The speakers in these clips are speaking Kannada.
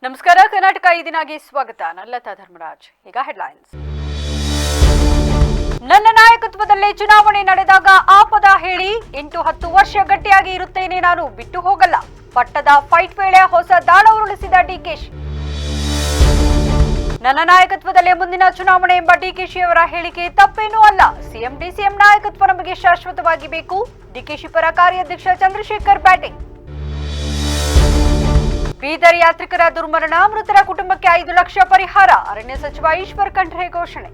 ನಮಸ್ಕಾರ. ಕರ್ನಾಟಕ ಈ ದಿನಾಗಿ ಸ್ವಾಗತ. ನಾನು ಲತಾ ಧರ್ಮರಾಜ್. ಈಗ ಹೆಡ್ಲೈನ್ಸ್. ನನ್ನ ನಾಯಕತ್ವದಲ್ಲೇ ಚುನಾವಣೆ ನಡೆದಾಗ ಆ ಪದ ಹೇಳಿ 8-10 ವರ್ಷ ಗಟ್ಟಿಯಾಗಿ ಇರುತ್ತೇನೆ, ನಾನು ಬಿಟ್ಟು ಹೋಗಲ್ಲ. ಪಟ್ಟದ ಫೈಟ್ ವೇಳೆ ಹೊಸ ದಾಳ ಉರುಳಿಸಿದ ಡಿಕೆಶಿ. ನನ್ನ ನಾಯಕತ್ವದಲ್ಲೇ ಮುಂದಿನ ಚುನಾವಣೆ ಎಂಬ ಡಿಕೆಶಿ ಅವರ ಹೇಳಿಕೆ ತಪ್ಪೇನೂ ಅಲ್ಲ. ಸಿಎಂ ಡಿಸಿಎಂ ನಾಯಕತ್ವ ನಮಗೆ ಶಾಶ್ವತವಾಗಿ ಬೇಕು. ಡಿಕೆಶಿ ಪರ ಕಾರ್ಯಾಧ್ಯಕ್ಷ ಚಂದ್ರಶೇಖರ್ ಬ್ಯಾಟಿಂಗ್. ಬೀದರ್ ಯಾತ್ರಿಕರ ದುರ್ಮರಣ, ಮೃತರ ಕುಟುಂಬಕ್ಕೆ 5 ಲಕ್ಷ ಪರಿಹಾರ. ಅರಣ್ಯ ಸಚಿವ ಈಶ್ವರ್ ಖಂಡ್ರೆ ಘೋಷಣೆ.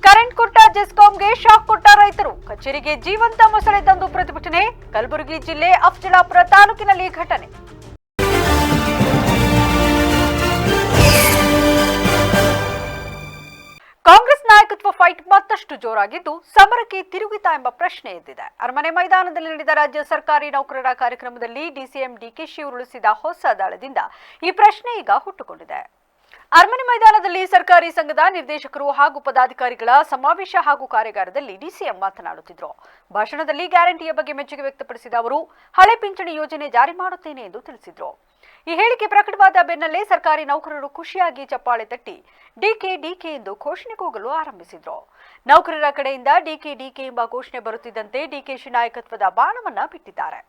ಕರೆಂಟ್ ಕೊಟ್ಟ ಜೆಸ್ಕಾಂಗೆ ಶಾಕ್ ಕೊಟ್ಟ ರೈತರು. ಕಚೇರಿಗೆ ಜೀವಂತ ಮೊಸಳೆ ತಂದು ಪ್ರತಿಭಟನೆ. ಕಲಬುರಗಿ ಜಿಲ್ಲೆ ಅಫಜಲಾಪುರ ತಾಲೂಕಿನಲ್ಲಿ ಘಟನೆ. ಕಾಂಗ್ರೆಸ್ ನಾಯಕತ್ವ ಫೈಟ್ ಮತ್ತಷ್ಟು ಜೋರಾಗಿದ್ದು ಸಮರಕ್ಕೆ ತಿರುಗಿತಾ ಎಂಬ ಪ್ರಶ್ನೆ ಎದ್ದಿದೆ. ಅರಮನೆ ಮೈದಾನದಲ್ಲಿ ನಡೆದ ರಾಜ್ಯ ಸರ್ಕಾರಿ ನೌಕರರ ಕಾರ್ಯಕ್ರಮದಲ್ಲಿ ಡಿಸಿಎಂ ಡಿಕೆಶಿ ಉರುಳಿಸಿದ ಹೊಸ ದಾಳದಿಂದ ಈ ಪ್ರಶ್ನೆ ಈಗ ಹುಟ್ಟುಕೊಂಡಿದೆ. ಅರಮನೆ ಮೈದಾನದಲ್ಲಿ ಸರ್ಕಾರಿ ಸಂಘದ ನಿರ್ದೇಶಕರು ಹಾಗೂ ಪದಾಧಿಕಾರಿಗಳ ಸಮಾವೇಶ ಹಾಗೂ ಕಾರ್ಯಾಗಾರದಲ್ಲಿ ಡಿಸಿಎಂ ಮಾತನಾಡುತ್ತಿದ್ದರು. ಭಾಷಣದಲ್ಲಿ ಗ್ಯಾರಂಟಿಯ ಬಗ್ಗೆ ಮೆಚ್ಚುಗೆ ವ್ಯಕ್ತಪಡಿಸಿದ ಅವರು ಹಳೆ ಪಿಂಚಣಿ ಯೋಜನೆ ಜಾರಿ ಮಾಡುತ್ತೇನೆ ಎಂದು ತಿಳಿಸಿದರು. ಈ ಹೇಳಿಕೆ ಪ್ರಕಟವಾದ ಬೆನ್ನಲ್ಲೇ ಸರ್ಕಾರಿ ನೌಕರರು ಖುಷಿಯಾಗಿ ಚಪ್ಪಾಳೆ ತಟ್ಟಿ ಡಿಕೆ ಡಿಕೆ ಎಂದು ಘೋಷಣೆ ಕೂಗಲು ಆರಂಭಿಸಿದ್ರು. ನೌಕರರ ಕಡೆಯಿಂದ ಡಿಕೆ ಡಿಕೆ ಎಂಬ ಘೋಷಣೆ ಬರುತ್ತಿದ್ದಂತೆ ಡಿಕೆಶಿ ನಾಯಕತ್ವದ ಬಾಣವನ್ನ ಬಿಟ್ಟಿದ್ದಾರೆ.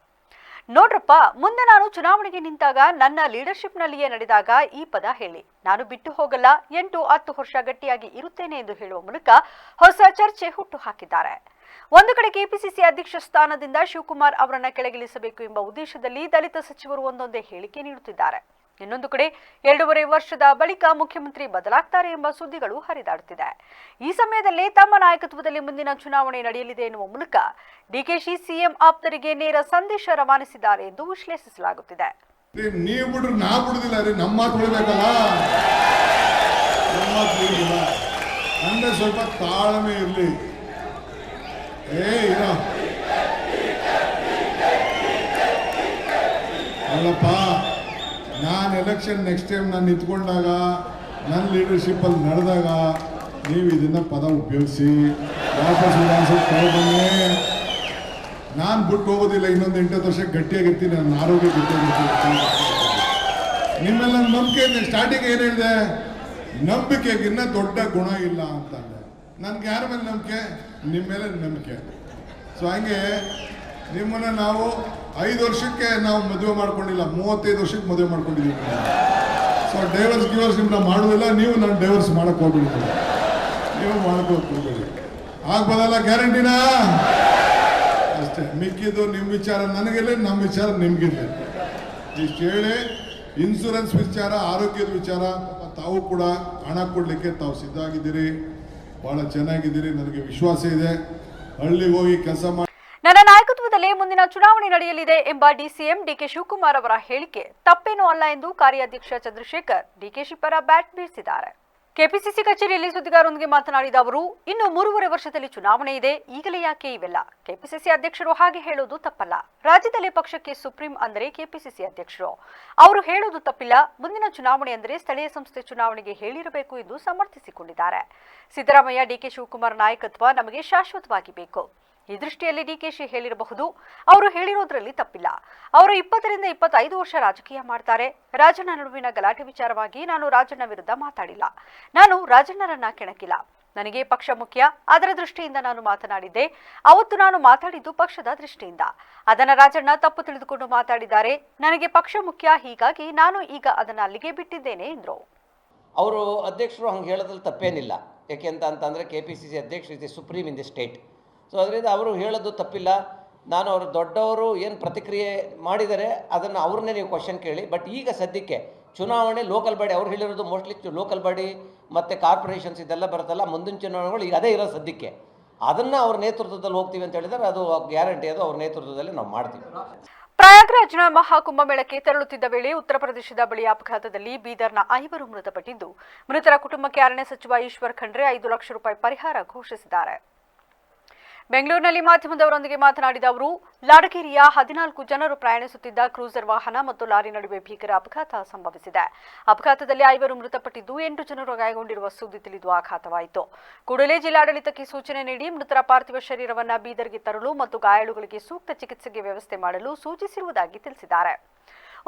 ನೋಡ್ರಪ್ಪ, ಮುಂದೆ ನಾನು ಚುನಾವಣೆಗೆ ನಿಂತಾಗ ನನ್ನ ಲೀಡರ್ಶಿಪ್ನಲ್ಲಿಯೇ ನಡೆದಾಗ ಈ ಪದ ಹೇಳಿ, ನಾನು ಬಿಟ್ಟು ಹೋಗಲ್ಲ, 8-10 ವರ್ಷ ಗಟ್ಟಿಯಾಗಿ ಇರುತ್ತೇನೆ ಎಂದು ಹೇಳುವ ಮೂಲಕ ಹೊಸ ಚರ್ಚೆ ಹುಟ್ಟು ಹಾಕಿದ್ದಾರೆ. ಒಂದು ಕಡೆ ಕೆಪಿಸಿಸಿ ಅಧ್ಯಕ್ಷ ಸ್ಥಾನದಿಂದ ಶಿವಕುಮಾರ್ ಅವರನ್ನ ಕೆಳಗಿಳಿಸಬೇಕು ಎಂಬ ಉದ್ದೇಶದಲ್ಲಿ ದಲಿತ ಸಚಿವರು ಒಂದೊಂದೇ ಹೇಳಿಕೆ ನೀಡುತ್ತಿದ್ದಾರೆ. ಇನ್ನೊಂದು ಕಡೆ 2.5 ವರ್ಷದ ಬಳಿಕ ಮುಖ್ಯಮಂತ್ರಿ ಬದಲಾಗ್ತಾರೆ ಎಂಬ ಸುದ್ದಿಗಳು ಹರಿದಾಡುತ್ತಿದೆ. ಈ ಸಮಯದಲ್ಲೇ ತಮ್ಮ ನಾಯಕತ್ವದಲ್ಲಿ ಮುಂದಿನ ಚುನಾವಣೆ ನಡೆಯಲಿದೆ ಎನ್ನುವ ಮೂಲಕ ಡಿಕೆಶಿ ಸಿಎಂ ಆಪ್ತರಿಗೆ ನೇರ ಸಂದೇಶ ರವಾನಿಸಿದ್ದಾರೆ ಎಂದು ವಿಶ್ಲೇಷಿಸಲಾಗುತ್ತಿದೆ. ನೀವು ಬಿಡ್ರು ನಾ ಬಿಡುದಿಲ್ಲ ರೀ, ನಮ್ಮ ಮಾತು ಬಿಡಬೇಕಲ್ಲ, ಅಂದ್ರೆ ಸ್ವಲ್ಪ ತಾಳ್ಮೆ ಇರಲಿ. ಅಲ್ಲಪ್ಪ, ನಾನು ಎಲೆಕ್ಷನ್ ನೆಕ್ಸ್ಟ್ ಟೈಮ್ ನಾನು ನಿಂತ್ಕೊಂಡಾಗ ನನ್ನ ಲೀಡರ್ಶಿಪ್ಪಲ್ಲಿ ನಡೆದಾಗ ನೀವು ಇದನ್ನ ಪದ ಉಪಯೋಗಿಸಿ ವಾಪಸ್ ಬನ್ನಿ. ನಾನು ಬಿಟ್ಟು ಹೋಗೋದಿಲ್ಲ, ಇನ್ನೊಂದು 8 ವರ್ಷ ಗಟ್ಟಿಯಾಗಿರ್ತೀನಿ, ನನ್ನ ಆರೋಗ್ಯ ಗಟ್ಟಿಯಾಗಿರ್ತೀನಿ. ನಿಮ್ಮೆಲ್ಲ ನಂಬಿಕೆ, ಸ್ಟಾರ್ಟಿಂಗ್ ಏನು ಹೇಳಿದೆ, ನಂಬಿಕೆಗಿನ್ನ ದೊಡ್ಡ ಗುಣ ಇಲ್ಲ ಅಂತ. ನನ್ಗೆ ಯಾರ ಮೇಲೆ ನಂಬಿಕೆ? ನಿಮ್ಮ ಮೇಲೆ ನಂಬಿಕೆ. ಸೊ ಹಂಗೆ ನಿಮ್ಮನ್ನ ನಾವು 5 ವರ್ಷಕ್ಕೆ ನಾವು ಮದುವೆ ಮಾಡ್ಕೊಂಡಿಲ್ಲ, 35 ವರ್ಷಕ್ಕೆ ಮದುವೆ ಮಾಡ್ಕೊಂಡಿದ್ದೀವಿ. ಸೊ ಡೈವರ್ಸ್ ನಿಮ್ಮನ್ನ ಮಾಡೋದಿಲ್ಲ, ನೀವು ನಾನು ಡೈವರ್ಸ್ ಮಾಡಕ್ಕೆ ಹೋಗ್ಬಿಡ್ತೀವಿ, ನೀವು ಮಾಡ್ಕೋಕ್ ಹೋಗ್ಬೇಡಿ. ಆಗ್ಬೋದಲ್ಲ ಗ್ಯಾರಂಟಿನಾ? ಅಷ್ಟೇ. ಮಿಕ್ಕಿದ್ದು ನಿಮ್ಮ ವಿಚಾರ ನನಗಿಲ್ಲ, ನಮ್ಮ ವಿಚಾರ ನಿಮ್ಗಿಲ್ಲ. ಇಷ್ಟು ಹೇಳಿ, ಇನ್ಶೂರೆನ್ಸ್ ವಿಚಾರ, ಆರೋಗ್ಯದ ವಿಚಾರ, ತಾವು ಕೂಡ ಹಣ ಕೊಡಲಿಕ್ಕೆ ತಾವು ಸಿದ್ಧ ಆಗಿದ್ದೀರಿ, ಬಹಳ ಚೆನ್ನಾಗಿದ್ದೀರಿ, ನನಗೆ ವಿಶ್ವಾಸ ಇದೆ. ಹಳ್ಳಿಗೆ ಹೋಗಿ ಕೆಲಸ ಮಾಡಿ ನನ್ನ ನಾಯಕತ್ವದಲ್ಲೇ ಮುಂದಿನ ಚುನಾವಣೆ ನಡೆಯಲಿದೆ ಎಂಬ ಡಿಸಿಎಂ ಡಿಕೆ ಶಿವಕುಮಾರ್ ಅವರ ಹೇಳಿಕೆ ತಪ್ಪೇನೂ ಅಲ್ಲ ಎಂದು ಕಾರ್ಯಾಧ್ಯಕ್ಷ ಚಂದ್ರಶೇಖರ್ ಡಿಕೆಶಿ ಪರ ಬ್ಯಾಟ್ ಬೀಸಿದ್ದಾರೆ. ಕೆಪಿಸಿಸಿ ಕಚೇರಿಯಲ್ಲಿ ಸುದ್ದಿಗಾರರೊಂದಿಗೆ ಮಾತನಾಡಿದ ಅವರು, ಇನ್ನು 3.5 ವರ್ಷದಲ್ಲಿ ಚುನಾವಣೆ ಇದೆ, ಈಗಲೇ ಯಾಕೆ ಇವೆಲ್ಲ? ಕೆಪಿಸಿಸಿ ಅಧ್ಯಕ್ಷರು ಹಾಗೆ ಹೇಳೋದು ತಪ್ಪಲ್ಲ. ರಾಜ್ಯದಲ್ಲಿ ಪಕ್ಷಕ್ಕೆ ಸುಪ್ರೀಂ ಅಂದರೆ ಕೆಪಿಸಿಸಿ ಅಧ್ಯಕ್ಷರು. ಅವರು ಹೇಳೋದು ತಪ್ಪಿಲ್ಲ. ಮುಂದಿನ ಚುನಾವಣೆ ಅಂದರೆ ಸ್ಥಳೀಯ ಸಂಸ್ಥೆ ಚುನಾವಣೆಗೆ ಹೇಳಿರಬೇಕು ಎಂದು ಸಮರ್ಥಿಸಿಕೊಂಡಿದ್ದಾರೆ. ಸಿದ್ದರಾಮಯ್ಯ ಡಿಕೆ ಶಿವಕುಮಾರ್ ನಾಯಕತ್ವ ನಮಗೆ ಶಾಶ್ವತವಾಗಿ ಬೇಕು. ಈ ದೃಷ್ಟಿಯಲ್ಲಿ ಡಿಕೆಶಿ ಹೇಳಿರಬಹುದು, ಅವರು ಹೇಳಿರೋದ್ರಲ್ಲಿ ತಪ್ಪಿಲ್ಲ. ಅವರು 20ರಿಂದ 25 ವರ್ಷ ರಾಜಕೀಯ ಮಾಡ್ತಾರೆ. ರಾಜಣ್ಣ ನಡುವಿನ ಗಲಾಟೆ ವಿಚಾರವಾಗಿ ನಾನು ರಾಜಣ್ಣ ವಿರುದ್ಧ ಮಾತಾಡಿಲ್ಲ. ನಾನು ರಾಜಣ್ಣರನ್ನ ಕೆಣಕಿಲ್ಲ. ನನಗೆ ಪಕ್ಷ ಮುಖ್ಯ, ಅದರ ದೃಷ್ಟಿಯಿಂದ ನಾನು ಮಾತನಾಡಿದ್ದೆ. ಅವತ್ತು ನಾನು ಮಾತಾಡಿದ್ದು ಪಕ್ಷದ ದೃಷ್ಟಿಯಿಂದ. ಅದನ್ನ ರಾಜಣ್ಣ ತಪ್ಪು ತಿಳಿದುಕೊಂಡು ಮಾತಾಡಿದ್ದಾರೆ. ನನಗೆ ಪಕ್ಷ ಮುಖ್ಯ, ಹೀಗಾಗಿ ನಾನು ಈಗ ಅದನ್ನ ಅಲ್ಲಿಗೆ ಬಿಟ್ಟಿದ್ದೇನೆ ಎಂದರು. ಅವರು ಅಧ್ಯಕ್ಷರು ಹಂಗೆ ಹೇಳೋದ್ರಲ್ಲಿ ತಪ್ಪೇನಿಲ್ಲ. ಯಾಕೆ ಅಂತಂದರೆ ಕೆಪಿಸಿಸಿ ಅಧ್ಯಕ್ಷರು is supreme in the state. So ಅದರಿಂದ ಅವರು ಹೇಳೋದು ತಪ್ಪಿಲ್ಲ. ನಾನು ಅವರು ದೊಡ್ಡವರು ಏನು ಪ್ರತಿಕ್ರಿಯೆ ಮಾಡಿದರೆ ಅದನ್ನು ಅವ್ರನ್ನೇ ನೀವು ಕ್ವಶನ್ ಕೇಳಿ. ಬಟ್ ಈಗ ಸದ್ಯಕ್ಕೆ ಚುನಾವಣೆ ಲೋಕಲ್ ಬಾಡಿ, ಅವ್ರು ಹೇಳಿರೋದು ಮೋಸ್ಟ್ಲಿ ಲೋಕಲ್ ಬಾಡಿ ಮತ್ತು ಕಾರ್ಪೊರೇಷನ್ಸ್ ಇದೆಲ್ಲ ಬರುತ್ತಲ್ಲ, ಮುಂದಿನ ಚುನಾವಣೆಗಳು ಈಗ ಅದೇ ಇರೋ ಸದ್ಯಕ್ಕೆ. ಅದನ್ನು ಅವ್ರ ನೇತೃತ್ವದಲ್ಲಿ ಹೋಗ್ತೀವಿ ಅಂತ ಹೇಳಿದರೆ ಅದು ಗ್ಯಾರಂಟಿ, ಅದು ಅವ್ರ ನೇತೃತ್ವದಲ್ಲಿ ನಾವು ಮಾಡ್ತೀವಿ. ಪ್ರಯಾಗ್ರಾಜ್ನ ಮಹಾಕುಂಭಮೇಳಕ್ಕೆ ತೆರಳುತ್ತಿದ್ದ ವೇಳೆ ಉತ್ತರ ಪ್ರದೇಶದ ಬಳಿ ಅಪಘಾತದಲ್ಲಿ ಬೀದರ್ನ 5 ಮೃತಪಟ್ಟಿದ್ದು, ಮೃತರ ಕುಟುಂಬಕ್ಕೆ ಅರಣ್ಯ ಸಚಿವ ಈಶ್ವರ್ ಖಂಡ್ರೆ 5 ಲಕ್ಷ ರೂಪಾಯಿ ಪರಿಹಾರ ಘೋಷಿಸಿದ್ದಾರೆ. ಬೆಂಗಳೂರಿನಲ್ಲಿ ಮಾಧ್ಯಮದವರೊಂದಿಗೆ ಮಾತನಾಡಿದ ಅವರು, ಲಾಡಕೇರಿಯ 14 ಜನರು ಪ್ರಯಾಣಿಸುತ್ತಿದ್ದ ಕ್ರೂಸರ್ ವಾಹನ ಮತ್ತು ಲಾರಿ ನಡುವೆ ಭೀಕರ ಅಪಘಾತ ಸಂಭವಿಸಿದೆ. ಅಪಘಾತದಲ್ಲಿ 5 ಮೃತಪಟ್ಟಿದ್ದು 8 ಜನರು ಗಾಯಗೊಂಡಿರುವ ಸುದ್ದಿ ತಿಳಿದು ಆಘಾತವಾಯಿತು. ಕೂಡಲೇ ಜಿಲ್ಲಾಡಳಿತಕ್ಕೆ ಸೂಚನೆ ನೀಡಿ ಮೃತರ ಪಾರ್ಥಿವ ಶರೀರವನ್ನು ಬೀದರ್ಗೆ ತರಲು ಮತ್ತು ಗಾಯಾಳುಗಳಿಗೆ ಸೂಕ್ತ ಚಿಕಿತ್ಸೆಗೆ ವ್ಯವಸ್ಥೆ ಮಾಡಲು ಸೂಚಿಸಿರುವುದಾಗಿ ತಿಳಿಸಿದ್ದಾರೆ.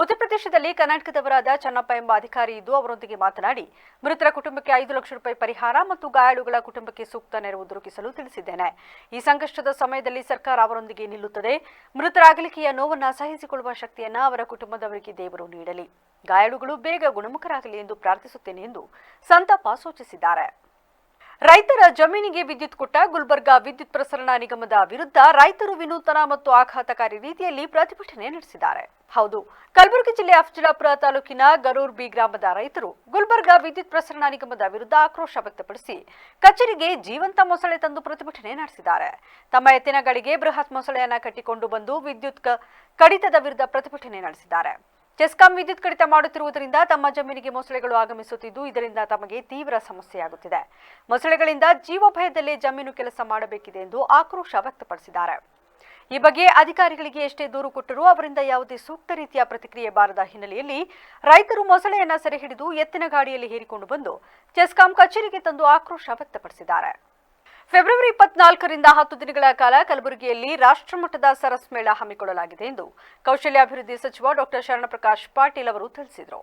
ಉತ್ತರ ಪ್ರದೇಶದಲ್ಲಿ ಕರ್ನಾಟಕದವರಾದ ಚನ್ನಪ್ಪ ಎಂಬ ಅಧಿಕಾರಿ ಇದ್ದು ಅವರೊಂದಿಗೆ ಮಾತನಾಡಿ ಮೃತರ ಕುಟುಂಬಕ್ಕೆ 5 ಲಕ್ಷ ರೂಪಾಯಿ ಪರಿಹಾರ ಮತ್ತು ಗಾಯಾಳುಗಳ ಕುಟುಂಬಕ್ಕೆ ಸೂಕ್ತ ನೆರವು ದೊರಕಿಸಲು ತಿಳಿಸಿದ್ದೇನೆ. ಈ ಸಂಕಷ್ಟದ ಸಮಯದಲ್ಲಿ ಸರ್ಕಾರ ಅವರೊಂದಿಗೆ ನಿಲ್ಲುತ್ತದೆ. ಮೃತರ ಅಗಲಿಕೆಯ ನೋವನ್ನು ಸಹಿಸಿಕೊಳ್ಳುವ ಶಕ್ತಿಯನ್ನ ಅವರ ಕುಟುಂಬದವರಿಗೆ ದೇವರು ನೀಡಲಿ. ಗಾಯಾಳುಗಳು ಬೇಗ ಗುಣಮುಖರಾಗಲಿ ಎಂದು ಪ್ರಾರ್ಥಿಸುತ್ತೇನೆ ಎಂದು ಸಂತಾಪ ಸೂಚಿಸಿದ್ದಾರೆ. ರೈತರ ಜಮೀನಿಗೆ ವಿದ್ಯುತ್ ಕೊಟ್ಟ ಗುಲ್ಬರ್ಗಾ ವಿದ್ಯುತ್ ಪ್ರಸರಣ ನಿಗಮದ ವಿರುದ್ಧ ರೈತರು ವಿನೂತನ ಮತ್ತು ಆಘಾತಕಾರಿ ರೀತಿಯಲ್ಲಿ ಪ್ರತಿಭಟನೆ ನಡೆಸಿದ್ದಾರೆ. ಹೌದು, ಕಲಬುರಗಿ ಜಿಲ್ಲೆ ಅಫಜಲಾಪುರ ತಾಲೂಕಿನ ಗರೂರ್ ಬಿ ಗ್ರಾಮದ ರೈತರು ಗುಲ್ಬರ್ಗಾ ವಿದ್ಯುತ್ ಪ್ರಸರಣ ನಿಗಮದ ವಿರುದ್ಧ ಆಕ್ರೋಶ ವ್ಯಕ್ತಪಡಿಸಿ ಕಚೇರಿಗೆ ಜೀವಂತ ಮೊಸಳೆ ತಂದು ಪ್ರತಿಭಟನೆ ನಡೆಸಿದ್ದಾರೆ. ತಮ್ಮ ಎತ್ತಿನ ಗಾಡಿಗೆ ಬೃಹತ್ ಮೊಸಳೆಯನ್ನ ಕಟ್ಟಿಕೊಂಡು ಬಂದು ವಿದ್ಯುತ್ ಕಡಿತದ ವಿರುದ್ಧ ಪ್ರತಿಭಟನೆ ನಡೆಸಿದ್ದಾರೆ. ಚೆಸ್ಕಾಂ ವಿದ್ಯುತ್ ಕಡಿತ ಮಾಡುತ್ತಿರುವುದರಿಂದ ತಮ್ಮ ಜಮೀನಿಗೆ ಮೊಸಳೆಗಳು ಆಗಮಿಸುತ್ತಿದ್ದು ಇದರಿಂದ ತಮಗೆ ತೀವ್ರ ಸಮಸ್ಯೆಯಾಗುತ್ತಿದೆ. ಮೊಸಳೆಗಳಿಂದ ಜೀವ ಭಯದಲ್ಲೇ ಜಮೀನು ಕೆಲಸ ಮಾಡಬೇಕಿದೆ ಎಂದು ಆಕ್ರೋಶ ವ್ಯಕ್ತಪಡಿಸಿದ್ದಾರೆ. ಈ ಬಗ್ಗೆ ಅಧಿಕಾರಿಗಳಿಗೆ ಎಷ್ಟೇ ದೂರು ಕೊಟ್ಟರೂ ಅವರಿಂದ ಯಾವುದೇ ಸೂಕ್ತ ರೀತಿಯ ಪ್ರತಿಕ್ರಿಯೆ ಬಾರದ ಹಿನ್ನೆಲೆಯಲ್ಲಿ ರೈತರು ಮೊಸಳೆಯನ್ನ ಸೆರೆ ಹಿಡಿದು ಎತ್ತಿನ ಗಾಡಿಯಲ್ಲಿ ಹೇರಿಕೊಂಡು ಬಂದು ಚೆಸ್ಕಾಂ ಕಚೇರಿಗೆ ತಂದು ಆಕ್ರೋಶ ವ್ಯಕ್ತಪಡಿಸಿದ್ದಾರೆ. ಫೆಬ್ರವರಿ 24ರಿಂದ 10 ದಿನಗಳ ಕಾಲ ಕಲಬುರಗಿಯಲ್ಲಿ ರಾಷ್ಟ್ರಮಟ್ಟದ ಸರಸ್ ಮೇಳ ಹಮ್ಮಿಕೊಳ್ಳಲಾಗಿದೆ ಎಂದು ಕೌಶಲ್ಯಾಭಿವೃದ್ಧಿ ಸಚಿವ ಡಾಕ್ಟರ್ ಶರಣಪ್ರಕಾಶ್ ಪಾಟೀಲ್ ಅವರು ತಿಳಿಸಿದರು.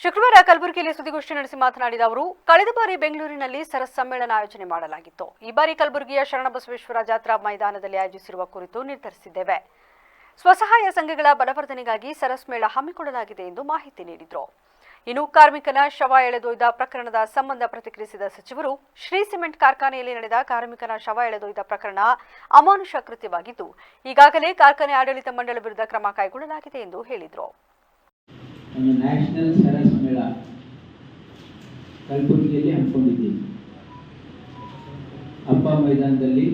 ಶುಕ್ರವಾರ ಕಲಬುರಗಿಯಲ್ಲಿ ಸುದ್ದಿಗೋಷ್ಠಿ ನಡೆಸಿ ಮಾತನಾಡಿದ ಅವರು, ಕಳೆದ ಬಾರಿ ಬೆಂಗಳೂರಿನಲ್ಲಿ ಸರಸ್ ಸಮ್ಮೇಳನ ಆಯೋಜನೆ ಮಾಡಲಾಗಿತ್ತು. ಈ ಬಾರಿ ಕಲಬುರಗಿಯ ಶರಣಬಸವೇಶ್ವರ ಜಾತ್ರಾ ಮೈದಾನದಲ್ಲಿ ಆಯೋಜಿಸಿರುವ ಕುರಿತು ನಿರ್ಧರಿಸಿದ್ದೇವೆ. ಸ್ವಸಹಾಯ ಸಂಘಗಳ ಬಲವರ್ಧನೆಗಾಗಿ ಸರಸ್ ಮೇಳ ಹಮ್ಮಿಕೊಳ್ಳಲಾಗಿದೆ ಎಂದು ಮಾಹಿತಿ ನೀಡಿದರು. ಇನ್ನು ಕಾರ್ಮಿಕನ ಶವ ಎಳೆದೊಯ್ದ ಪ್ರಕರಣದ ಸಂಬಂಧ ಪ್ರತಿಕ್ರಿಯಿಸಿದ ಸಚಿವರು, ಶ್ರೀ ಸಿಮೆಂಟ್ ಕಾರ್ಖಾನೆಯಲ್ಲಿ ನಡೆದ ಕಾರ್ಮಿಕನ ಶವ ಎಳೆದೊಯ್ದ ಪ್ರಕರಣ ಅಮಾನುಷ ಕೃತ್ಯವಾಗಿದ್ದು ಈಗಾಗಲೇ ಕಾರ್ಖಾನೆ ಆಡಳಿತ ಮಂಡಳಿ ವಿರುದ್ಧ ಕ್ರಮ ಕೈಗೊಳ್ಳಲಾಗಿದೆ ಎಂದು ಹೇಳಿದರು. ನ್ಯಾಷನಲ್ ಸರಸ್ ಮೇಳ ಕಲಬುರಗಿಯಲ್ಲಿ ಹಮ್ಮಿಕೊಂಡಿದ್ದೀವಿ. ಅಪ್ಪ ಮೈದಾನದಲ್ಲಿ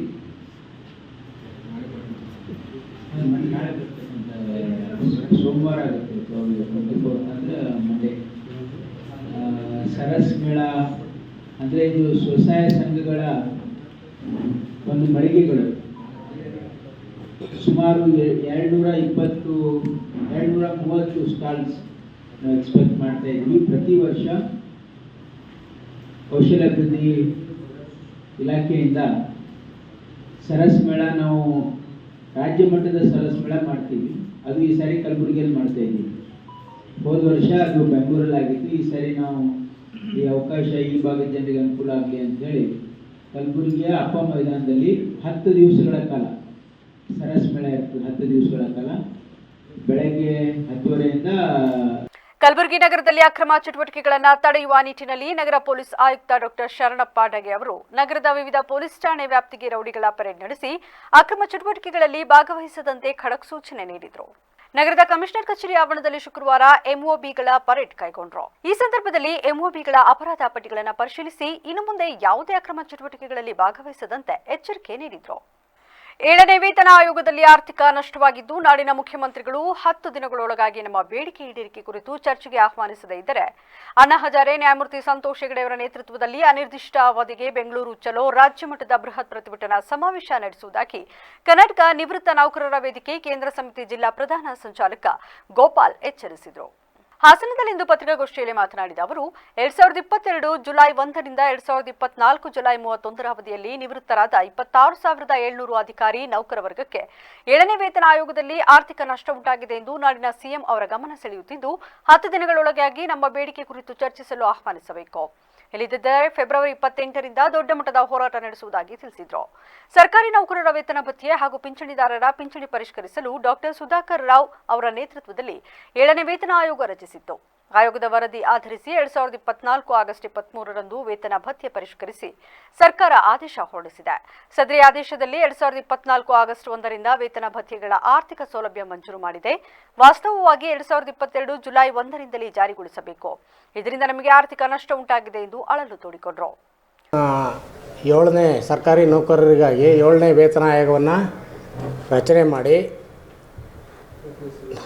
ಸೋಮವಾರ ಆಗುತ್ತೆ, 24 ಅಂದರೆ ಮಂಡೇ. ಸರಸ್ ಮೇಳ ಅಂದರೆ ಇದು ಸ್ವಸಹಾಯ ಸಂಘಗಳ ಒಂದು ಮಳಿಗೆಗಳು. ಸುಮಾರು 230 ಸ್ಟಾಲ್ಸ್ ನಾವು ಎಕ್ಸ್ಪೆಕ್ಟ್ ಮಾಡ್ತಾ ಇದ್ವಿ. ಪ್ರತಿ ವರ್ಷ ಕೌಶಲ್ಯಾಭಿವೃದ್ಧಿ ಇಲಾಖೆಯಿಂದ ಸರಸ್ ಮೇಳ ನಾವು ರಾಜ್ಯ ಮಟ್ಟದ ಸರಸ್ ಮೇಳ ಮಾಡ್ತೀವಿ. ಅದು ಈ ಸಾರಿ ಕಲಬುರಗಿಯಲ್ಲಿ ಮಾಡ್ತಾ ಇದ್ದೀವಿ. ಹೋದ ವರ್ಷ ಅದು ಬೆಂಗಳೂರಲ್ಲಿ ಆಗಿತ್ತು. ಈ ಸಾರಿ ನಾವು ಈ ಅವಕಾಶ ಈ ಭಾಗದ ಜನರಿಗೆ ಅನುಕೂಲ ಆಗಲಿ ಅಂತೇಳಿ ಕಲಬುರಗಿಯ ಅಪ್ಪ ಮೈದಾನದಲ್ಲಿ 10 ದಿವಸಗಳ ಕಾಲ ಸರಸ್ ಮೇಳ ಇರ್ತದೆ. 10 ದಿವಸಗಳ ಕಾಲ ಬೆಳಗ್ಗೆ 10:30ರಿಂದ. ಕಲಬುರಗಿ ನಗರದಲ್ಲಿ ಅಕ್ರಮ ಚಟುವಟಿಕೆಗಳನ್ನು ತಡೆಯುವ ನಿಟ್ಟಿನಲ್ಲಿ ನಗರ ಪೊಲೀಸ್ ಆಯುಕ್ತ ಡಾಕ್ಟರ್ ಶರಣಪ್ಪ ಡಗೆ ಅವರು ನಗರದ ವಿವಿಧ ಪೊಲೀಸ್ ಠಾಣೆ ವ್ಯಾಪ್ತಿಗೆ ರೌಡಿಗಳ ಪರೇಡ್ ನಡೆಸಿ ಅಕ್ರಮ ಚಟುವಟಿಕೆಗಳಲ್ಲಿ ಭಾಗವಹಿಸದಂತೆ ಖಡಕ್ ಸೂಚನೆ ನೀಡಿದರು. ನಗರದ ಕಮಿಷನರ್ ಕಚೇರಿ ಆವರಣದಲ್ಲಿ ಶುಕ್ರವಾರ ಎಂಒಬಿಗಳ ಪರೇಡ್ ಕೈಗೊಂಡರು. ಈ ಸಂದರ್ಭದಲ್ಲಿ ಎಂಒಬಿಗಳ ಅಪರಾಧ ಪಟ್ಟಿಗಳನ್ನು ಪರಿಶೀಲಿಸಿ ಇನ್ನು ಮುಂದೆ ಯಾವುದೇ ಅಕ್ರಮ ಚಟುವಟಿಕೆಗಳಲ್ಲಿ ಭಾಗವಹಿಸದಂತೆ ಎಚ್ಚರಿಕೆ ನೀಡಿದರು. 7ನೇ ವೇತನ ಆಯೋಗದಲ್ಲಿ ಆರ್ಥಿಕ ನಷ್ಟವಾಗಿದ್ದು ನಾಡಿನ ಮುಖ್ಯಮಂತ್ರಿಗಳು 10 ದಿನಗಳೊಳಗಾಗಿ ನಮ್ಮ ಬೇಡಿಕೆ ಈಡೇರಿಕೆ ಕುರಿತು ಚರ್ಚೆಗೆ ಆಹ್ವಾನಿಸದೇ ಇದ್ದರೆ ಅಣ್ಣಾ ಹಜಾರೆ, ನ್ಯಾಯಮೂರ್ತಿ ಸಂತೋಷ್ ಹೆಗಡೆ ಅವರ ನೇತೃತ್ವದಲ್ಲಿ ಅನಿರ್ದಿಷ್ಟ ಅವಧಿಗೆ ಬೆಂಗಳೂರು ಚಲೋ ರಾಜ್ಯ ಮಟ್ಟದ ಬೃಹತ್ ಪ್ರತಿಭಟನಾ ಸಮಾವೇಶ ನಡೆಸುವುದಾಗಿ ಕರ್ನಾಟಕ ನಿವೃತ್ತ ನೌಕರರ ವೇದಿಕೆ ಕೇಂದ್ರ ಸಮಿತಿ ಜಿಲ್ಲಾ ಪ್ರಧಾನ ಸಂಚಾಲಕ ಗೋಪಾಲ್ ಎಚ್ಚರಿಸಿದರು. ಹಾಸನದಲ್ಲಿಂದು ಪತ್ರಿಕಾಗೋಷ್ಠಿಯಲ್ಲಿ ಮಾತನಾಡಿದ ಅವರು 2022 ಜುಲೈ 1ರಿಂದ 2024 ಜುಲೈ 31ರ ಅವಧಿಯಲ್ಲಿ ನಿವೃತ್ತರಾದ 26,700 ಅಧಿಕಾರಿ ನೌಕರ ವರ್ಗಕ್ಕೆ 7ನೇ ವೇತನ ಆಯೋಗದಲ್ಲಿ ಆರ್ಥಿಕ ನಷ್ಟ ಉಂಟಾಗಿದೆ ಎಂದು ನಾಡಿನ ಸಿಎಂ ಅವರ ಗಮನ ಸೆಳೆಯುತ್ತಿದ್ದು 10 ದಿನಗಳೊಳಗಾಗಿ ನಮ್ಮ ಬೇಡಿಕೆ ಕುರಿತು ಚರ್ಚಿಸಲು ಆಹ್ವಾನಿಸಬೇಕು. ಇಲ್ಲದಿದ್ದರೆ ಫೆಬ್ರವರಿ 28ರಿಂದ ದೊಡ್ಡ ಮಟ್ಟದ ಹೋರಾಟ ನಡೆಸುವುದಾಗಿ ತಿಳಿಸಿದರು. ಸರ್ಕಾರಿ ನೌಕರರ ವೇತನ ಭತ್ಯೆ ಹಾಗೂ ಪಿಂಚಣಿದಾರರ ಪಿಂಚಣಿ ಪರಿಷ್ಕರಿಸಲು ಡಾಕ್ಟರ್ ಸುಧಾಕರ್ ರಾವ್ ಅವರ ನೇತೃತ್ವದಲ್ಲಿ 7ನೇ ವೇತನ ಆಯೋಗ ರಚಿಸಿತ್ತು. ಆಯೋಗದ ವರದಿ ಆಧರಿಸಿ 2024 ಆಗಸ್ಟ್ 23ರಂದು ವೇತನ ಭತ್ಯೆ ಪರಿಷ್ಕರಿಸಿ ಸರ್ಕಾರ ಆದೇಶ ಹೊರಡಿಸಿದೆ. ಸದರಿ ಆದೇಶದಲ್ಲಿ 2024 ಆಗಸ್ಟ್ 1ರಿಂದ ವೇತನ ಭತ್ಯೆಗಳ ಆರ್ಥಿಕ ಸೌಲಭ್ಯ ಮಂಜೂರು ಮಾಡಿದೆ. ವಾಸ್ತವವಾಗಿ 2022 ಜುಲೈ 1ರಿಂದಲೇ ಜಾರಿಗೊಳಿಸಬೇಕು. ಇದರಿಂದ ನಮಗೆ ಆರ್ಥಿಕ ನಷ್ಟ ಉಂಟಾಗಿದೆ ಎಂದು ಅಳಲು ತೋಡಿಕೊಂಡರು. 7ನೇ ಸರ್ಕಾರಿ ನೌಕರರಿಗಾಗಿ 7ನೇ ವೇತನ ಆಯೋಗವನ್ನು ರಚನೆ ಮಾಡಿ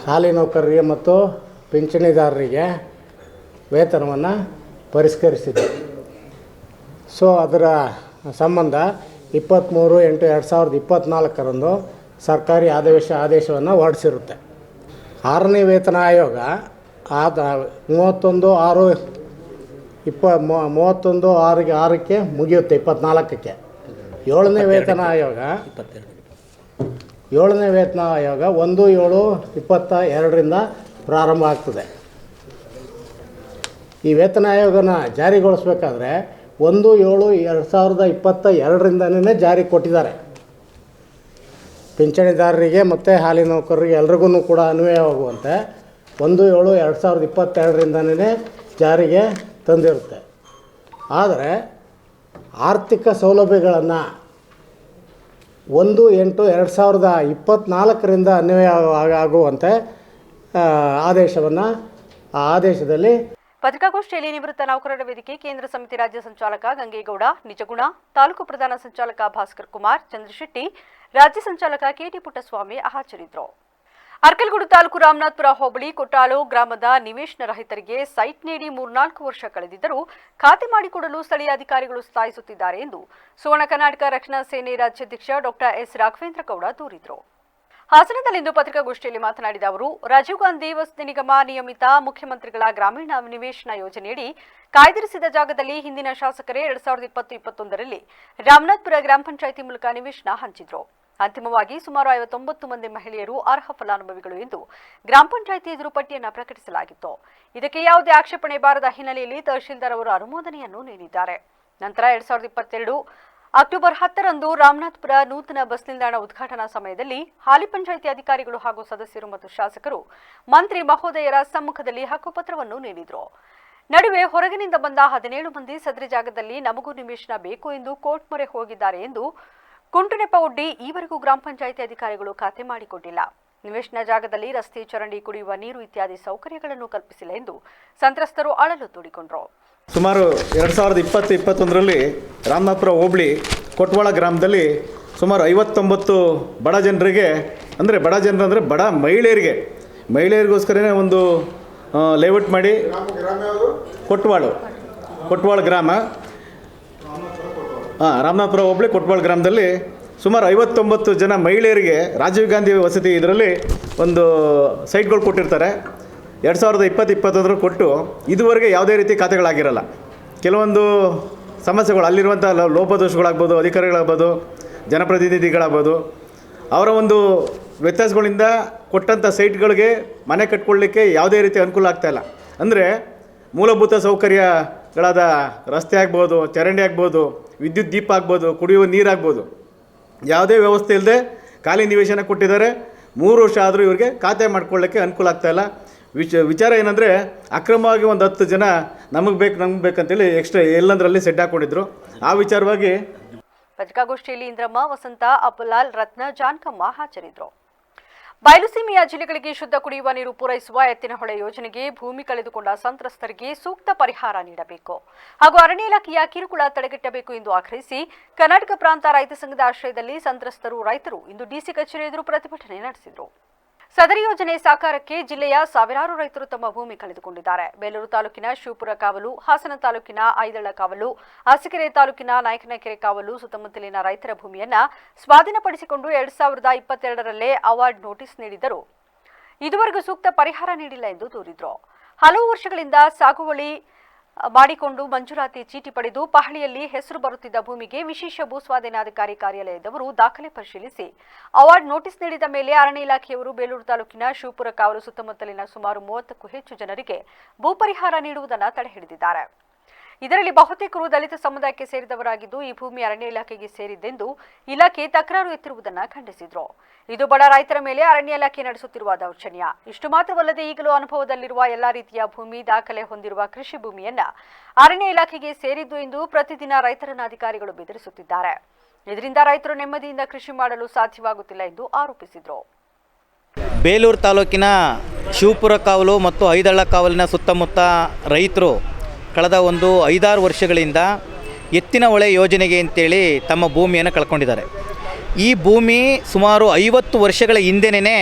ಹಾಲಿ ನೌಕರರಿಗೆ ಮತ್ತು ಪಿಂಚಣಿದಾರರಿಗೆ ವೇತನವನ್ನು ಪರಿಷ್ಕರಿಸಿದೆ. ಸೊ ಅದರ ಸಂಬಂಧ 23/8/2024ರಂದು ಸರ್ಕಾರಿ ಆದೇಶವನ್ನು ಹೊರಡಿಸಿರುತ್ತೆ. 6ನೇ ವೇತನ ಆಯೋಗ 31/6ಕ್ಕೆ ಮುಗಿಯುತ್ತೆ. 24ಕ್ಕೆ 7ನೇ ವೇತನ ಆಯೋಗ 1/7/22ರಿಂದ ಪ್ರಾರಂಭ ಆಗ್ತದೆ. ಈ ವೇತನ ಆಯೋಗನ ಜಾರಿಗೊಳಿಸ್ಬೇಕಾದ್ರೆ 1/7/2022ರಿಂದನೇ ಜಾರಿ ಕೊಟ್ಟಿದ್ದಾರೆ. ಪಿಂಚಣಿದಾರರಿಗೆ ಮತ್ತು ಹಾಲಿ ನೌಕರರಿಗೆ ಎಲ್ರಿಗೂ ಕೂಡ ಅನ್ವಯವಾಗುವಂತೆ 1/7/2022ರಿಂದನೇ ಜಾರಿಗೆ ತಂದಿರುತ್ತೆ. ಆದರೆ ಆರ್ಥಿಕ ಸೌಲಭ್ಯಗಳನ್ನು 1/8/2024ರಿಂದ ಅನ್ವಯ ಆಗುವಂತೆ ಆದೇಶವನ್ನು ಆ ಆದೇಶದಲ್ಲಿ ಪತ್ರಿಕಾಗೋಷ್ಠಿಯಲ್ಲಿ ನಿವೃತ್ತ ನೌಕರರ ವೇದಿಕೆ ಕೇಂದ್ರ ಸಮಿತಿ ರಾಜ್ಯ ಸಂಚಾಲಕ ಗಂಗೇಗೌಡ ನಿಜಗುಣ, ತಾಲೂಕು ಪ್ರಧಾನ ಸಂಚಾಲಕ ಭಾಸ್ಕರ್ ಕುಮಾರ್ ಚಂದ್ರಶೆಟ್ಟಿ, ರಾಜ್ಯ ಸಂಚಾಲಕ ಕೆಟಿ ಪುಟ್ಟಸ್ವಾಮಿ ಹಾಜರಿದ್ದರು. ಅರ್ಕಲಗೂಡು ತಾಲೂಕು ರಾಮನಾಥಪುರ ಹೋಬಳಿ ಕೊಟ್ಟಾಳು ಗ್ರಾಮದ ನಿವೇಶನ ರಹಿತರಿಗೆ ಸೈಟ್ ನೀಡಿ 3-4 ವರ್ಷ ಕಳೆದಿದ್ದರೂ ಖಾತೆ ಮಾಡಿಕೊಡಲು ಸ್ಥಳೀಯ ಅಧಿಕಾರಿಗಳು ಸತಾಯಿಸುತ್ತಿದ್ದಾರೆ ಎಂದು ಸುವರ್ಣ ಕರ್ನಾಟಕ ರಕ್ಷಣಾ ಸೇನೆ ರಾಜ್ಯಾಧ್ಯಕ್ಷ ಡಾ ಎಸ್ ರಾಘವೇಂದ್ರ ಗೌಡ ದೂರಿದರು. ಹಾಸನದಲ್ಲಿಂದು ಪತ್ರಿಕಾಗೋಷ್ಠಿಯಲ್ಲಿ ಮಾತನಾಡಿದ ಅವರು, ರಾಜೀವ್ ಗಾಂಧಿ ವಸತಿ ನಿಗಮ ನಿಯಮಿತ ಮುಖ್ಯಮಂತ್ರಿಗಳ ಗ್ರಾಮೀಣ ನಿವೇಶನ ಯೋಜನೆಯಡಿ ಕಾಯ್ದಿರಿಸಿದ ಜಾಗದಲ್ಲಿ ಹಿಂದಿನ ಶಾಸಕರೇ 2020-21ರಲ್ಲಿ ರಾಮನಾಥಪುರ ಗ್ರಾಮ ಪಂಚಾಯಿತಿ ಮೂಲಕ ನಿವೇಶನ ಹಂಚಿದ್ರು. ಅಂತಿಮವಾಗಿ ಸುಮಾರು 59 ಮಂದಿ ಮಹಿಳೆಯರು ಅರ್ಹ ಫಲಾನುಭವಿಗಳು ಎಂದು ಗ್ರಾಮ ಪಂಚಾಯಿತಿ ಎದುರು ಪಟ್ಟಿಯನ್ನು ಪ್ರಕಟಿಸಲಾಗಿತ್ತು. ಇದಕ್ಕೆ ಯಾವುದೇ ಆಕ್ಷೇಪಣೆ ಬಾರದ ಹಿನ್ನೆಲೆಯಲ್ಲಿ ತಹಶೀಲ್ದಾರ್ ಅವರು ಅನುಮೋದನೆಯನ್ನು ನೀಡಿದ್ದಾರೆ. ನಂತರ 2022 ಅಕ್ಟೋಬರ್ 10ರಂದು ರಾಮನಾಥಪುರ ನೂತನ ಬಸ್ ನಿಲ್ದಾಣ ಉದ್ಘಾಟನಾ ಸಮಯದಲ್ಲಿ ಹಾಲಿ ಪಂಚಾಯಿತಿ ಅಧಿಕಾರಿಗಳು ಹಾಗೂ ಸದಸ್ಯರು ಮತ್ತು ಶಾಸಕರು ಮಂತ್ರಿ ಮಹೋದಯರ ಸಮ್ಮುಖದಲ್ಲಿ ಹಕ್ಕುಪತ್ರವನ್ನು ನೀಡಿದರು. ನಡುವೆ ಹೊರಗಿನಿಂದ ಬಂದ 17 ಮಂದಿ ಸದರಿ ಜಾಗದಲ್ಲಿ ನಮಗೂ ನಿವೇಶನ ಬೇಕು ಎಂದು ಕೋರ್ಟ್ ಮೊರೆ ಹೋಗಿದ್ದಾರೆ ಎಂದು ಕುಂಟುನೆಪ ಒಡ್ಡಿ ಈವರೆಗೂ ಗ್ರಾಮ ಪಂಚಾಯಿತಿ ಅಧಿಕಾರಿಗಳು ಖಾತೆ ಮಾಡಿಕೊಟ್ಟಿಲ್ಲ. ನಿವೇಶನ ಜಾಗದಲ್ಲಿ ರಸ್ತೆ, ಚರಂಡಿ, ಕುಡಿಯುವ ನೀರು ಇತ್ಯಾದಿ ಸೌಕರ್ಯಗಳನ್ನು ಕಲ್ಪಿಸಿಲ್ಲ ಎಂದು ಸಂತ್ರಸ್ತರು ಅಳಲು ತೋಡಿಕೊಂಡರು. ಸುಮಾರು 2020-21ರಲ್ಲಿ ರಾಮನಾಥಪುರ ಹೋಬಳಿ ಕೊಟ್ವಾಳ ಗ್ರಾಮದಲ್ಲಿ ಸುಮಾರು 59 ಬಡ ಜನರಿಗೆ, ಅಂದರೆ ಬಡ ಜನರು ಬಡ ಮಹಿಳೆಯರಿಗೋಸ್ಕರನೇ ಒಂದು ಲೇಔಟ್ ಮಾಡಿ ಕೊಟ್ವಾಳ ಗ್ರಾಮ, ರಾಮನಾಥಪುರ ಹೋಬಳಿ ಕೊಟ್ವಾಳ ಗ್ರಾಮದಲ್ಲಿ ಸುಮಾರು 59 ಜನ ಮಹಿಳೆಯರಿಗೆ ರಾಜೀವ್ ಗಾಂಧಿ ವಸತಿ ಇದರಲ್ಲಿ ಒಂದು ಸೈಟ್ಗಳು ಕೊಟ್ಟಿರ್ತಾರೆ. 2020-21 ಕೊಟ್ಟು ಇದುವರೆಗೆ ಯಾವುದೇ ರೀತಿ ಖಾತೆಗಳಾಗಿರಲ್ಲ. ಕೆಲವೊಂದು ಸಮಸ್ಯೆಗಳು ಅಲ್ಲಿರುವಂಥ ಲೋಪದೋಷಗಳಾಗ್ಬೋದು, ಅಧಿಕಾರಿಗಳಾಗ್ಬೋದು, ಜನಪ್ರತಿನಿಧಿಗಳಾಗ್ಬೋದು, ಅವರ ಒಂದು ವ್ಯತ್ಯಾಸಗಳಿಂದ ಕೊಟ್ಟಂಥ ಸೈಟ್ಗಳಿಗೆ ಮನೆ ಕಟ್ಕೊಳ್ಳಿಕ್ಕೆ ಯಾವುದೇ ರೀತಿ ಅನುಕೂಲ ಆಗ್ತಾಯಿಲ್ಲ. ಅಂದರೆ ಮೂಲಭೂತ ಸೌಕರ್ಯಗಳಾದ ರಸ್ತೆ ಆಗ್ಬೋದು, ಚರಂಡಿ ಆಗ್ಬೋದು, ವಿದ್ಯುತ್ ದೀಪ ಆಗ್ಬೋದು, ಕುಡಿಯುವ ನೀರಾಗ್ಬೋದು, ಯಾವುದೇ ವ್ಯವಸ್ಥೆ ಇಲ್ಲದೆ ಖಾಲಿ ನಿವೇಶನ ಕೊಟ್ಟಿದ್ದಾರೆ. 3 ವರ್ಷ ಆದರೂ ಇವರಿಗೆ ಖಾತೆ ಮಾಡ್ಕೊಳ್ಳಿಕ್ಕೆ ಅನುಕೂಲ ಆಗ್ತಾಯಿಲ್ಲ. ವಿಚಾರ ಏನಂದರೆ, ಅಕ್ರಮವಾಗಿ ಒಂದು 10 ಜನ ನಮಗೆ ಬೇಕಂತೇಳಿ ಎಕ್ಸ್ಟ್ರಾ ಎಲ್ಲಂದರಲ್ಲಿ ಸೆಡ್ ಹಾಕ್ಕೊಂಡಿದ್ರು. ಆ ವಿಚಾರವಾಗಿ ಪತ್ರಿಕಾಗೋಷ್ಠಿಯಲ್ಲಿ ಇಂದ್ರಮ್ಮ, ವಸಂತ, ಅಪ್ಪುಲಾಲ್, ರತ್ನ, ಜಾನ್ಕಮ್ಮ ಹಾಜರಿದ್ದರು. ಬಯಲುಸೀಮೆಯ ಜಿಲ್ಲೆಗಳಿಗೆ ಶುದ್ಧ ಕುಡಿಯುವ ನೀರು ಪೂರೈಸುವ ಎತ್ತಿನಹೊಳೆ ಯೋಜನೆಗೆ ಭೂಮಿ ಕಳೆದುಕೊಂಡ ಸಂತ್ರಸ್ತರಿಗೆ ಸೂಕ್ತ ಪರಿಹಾರ ನೀಡಬೇಕು ಹಾಗೂ ಅರಣ್ಯ ಇಲಾಖೆಯ ಕಿರುಕುಳ ತಡೆಗಟ್ಟಬೇಕು ಎಂದು ಆಗ್ರಹಿಸಿ ಕರ್ನಾಟಕ ಪ್ರಾಂತ ರೈತ ಸಂಘದ ಆಶ್ರಯದಲ್ಲಿ ಸಂತ್ರಸ್ತರು ರೈತರು ಇಂದು ಡಿಸಿ ಕಚೇರಿ ಎದುರು ಪ್ರತಿಭಟನೆ ನಡೆಸಿದರು. ಸದರಿ ಯೋಜನೆ ಸಾಕಾರಕ್ಕೆ ಜಿಲ್ಲೆಯ ಸಾವಿರಾರು ರೈತರು ತಮ್ಮ ಭೂಮಿ ಕಳೆದುಕೊಂಡಿದ್ದಾರೆ. ಬೇಲೂರು ತಾಲೂಕಿನ ಶಿವಪುರ ಕಾವಲು, ಹಾಸನ ತಾಲೂಕಿನ ಐದಳ ಕಾವಲು, ಅರಸೀಕೆರೆ ತಾಲೂಕಿನ ನಾಯಕನಕೆರೆ ಕಾವಲು ಸುತ್ತಮುತ್ತಲಿನ ರೈತರ ಭೂಮಿಯನ್ನ ಸ್ವಾಧೀನಪಡಿಸಿಕೊಂಡು 2022ರಲ್ಲೇ ಅವಾರ್ಡ್ ನೋಟಿಸ್ ನೀಡಿದ್ದರೂ ಇದುವರೆಗೂ ಸೂಕ್ತ ಪರಿಹಾರ ನೀಡಿಲ್ಲ ಎಂದು ದೂರಿದರು. ಹಲವು ವರ್ಷಗಳಿಂದ ಸಾಗುವಳಿ ಮಾಡಿಕೊಂಡು ಮಂಜೂರಾತಿ ಚೀಟಿ ಪಡೆದು ಪಹಳಿಯಲ್ಲಿ ಹೆಸರು ಬರುತ್ತಿದ್ದ ಭೂಮಿಗೆ ವಿಶೇಷ ಭೂಸ್ವಾಧೀನಾಧಿಕಾರಿ ಕಾರ್ಯಾಲಯದವರು ದಾಖಲೆ ಪರಿಶೀಲಿಸಿ ಅವಾರ್ಡ್ ನೋಟಿಸ್ ನೀಡಿದ ಮೇಲೆ ಅರಣ್ಯ ಇಲಾಖೆಯವರು ಬೇಲೂರು ತಾಲೂಕಿನ ಶಿವಪುರ ಕಾವಲು ಸುತ್ತಮುತ್ತಲಿನ ಸುಮಾರು 30ಕ್ಕೂ ಹೆಚ್ಚು ಜನರಿಗೆ ಭೂ ಪರಿಹಾರ ನೀಡುವುದನ್ನು ತಡೆಹಿಡಿದಿದ್ದಾರೆ. ಇದರಲ್ಲಿ ಬಹುತೇಕರು ದಲಿತ ಸಮುದಾಯಕ್ಕೆ ಸೇರಿದವರಾಗಿದ್ದು ಈ ಭೂಮಿ ಅರಣ್ಯ ಇಲಾಖೆಗೆ ಸೇರಿದ್ದೆಂದು ಇಲಾಖೆ ತಕರಾರು ಎತ್ತಿರುವುದನ್ನು ಖಂಡಿಸಿದರು. ಇದು ಬಡ ರೈತರ ಮೇಲೆ ಅರಣ್ಯ ಇಲಾಖೆ ನಡೆಸುತ್ತಿರುವ ದೌರ್ಜನ್ಯ. ಇಷ್ಟು ಮಾತ್ರವಲ್ಲದೆ ಈಗಲೂ ಅನುಭವದಲ್ಲಿರುವ ಎಲ್ಲಾ ರೀತಿಯ ಭೂಮಿ ದಾಖಲೆ ಹೊಂದಿರುವ ಕೃಷಿ ಭೂಮಿಯನ್ನ ಅರಣ್ಯ ಇಲಾಖೆಗೆ ಸೇರಿದ್ದು ಎಂದು ಪ್ರತಿದಿನ ರೈತರನ್ನ ಅಧಿಕಾರಿಗಳು ಬೆದರಿಸುತ್ತಿದ್ದಾರೆ. ಇದರಿಂದ ರೈತರು ನೆಮ್ಮದಿಯಿಂದ ಕೃಷಿ ಮಾಡಲು ಸಾಧ್ಯವಾಗುತ್ತಿಲ್ಲ ಎಂದು ಆರೋಪಿಸಿದರು. ಬೇಲೂರು ತಾಲೂಕಿನ ಶಿವಪುರ ಕಾವಲು ಮತ್ತು ಐದಳ್ಳ ಕಾವಲಿನ ಸುತ್ತಮುತ್ತ ರೈತರು ಕಳೆದ ಒಂದು 5-6 ವರ್ಷಗಳಿಂದ ಎತ್ತಿನಹೊಳೆ ಯೋಜನೆಗೆ ಅಂತೇಳಿ ತಮ್ಮ ಭೂಮಿಯನ್ನು ಕಳ್ಕೊಂಡಿದ್ದಾರೆ. ಈ ಭೂಮಿ ಸುಮಾರು 50 ವರ್ಷಗಳ ಹಿಂದೆನೇ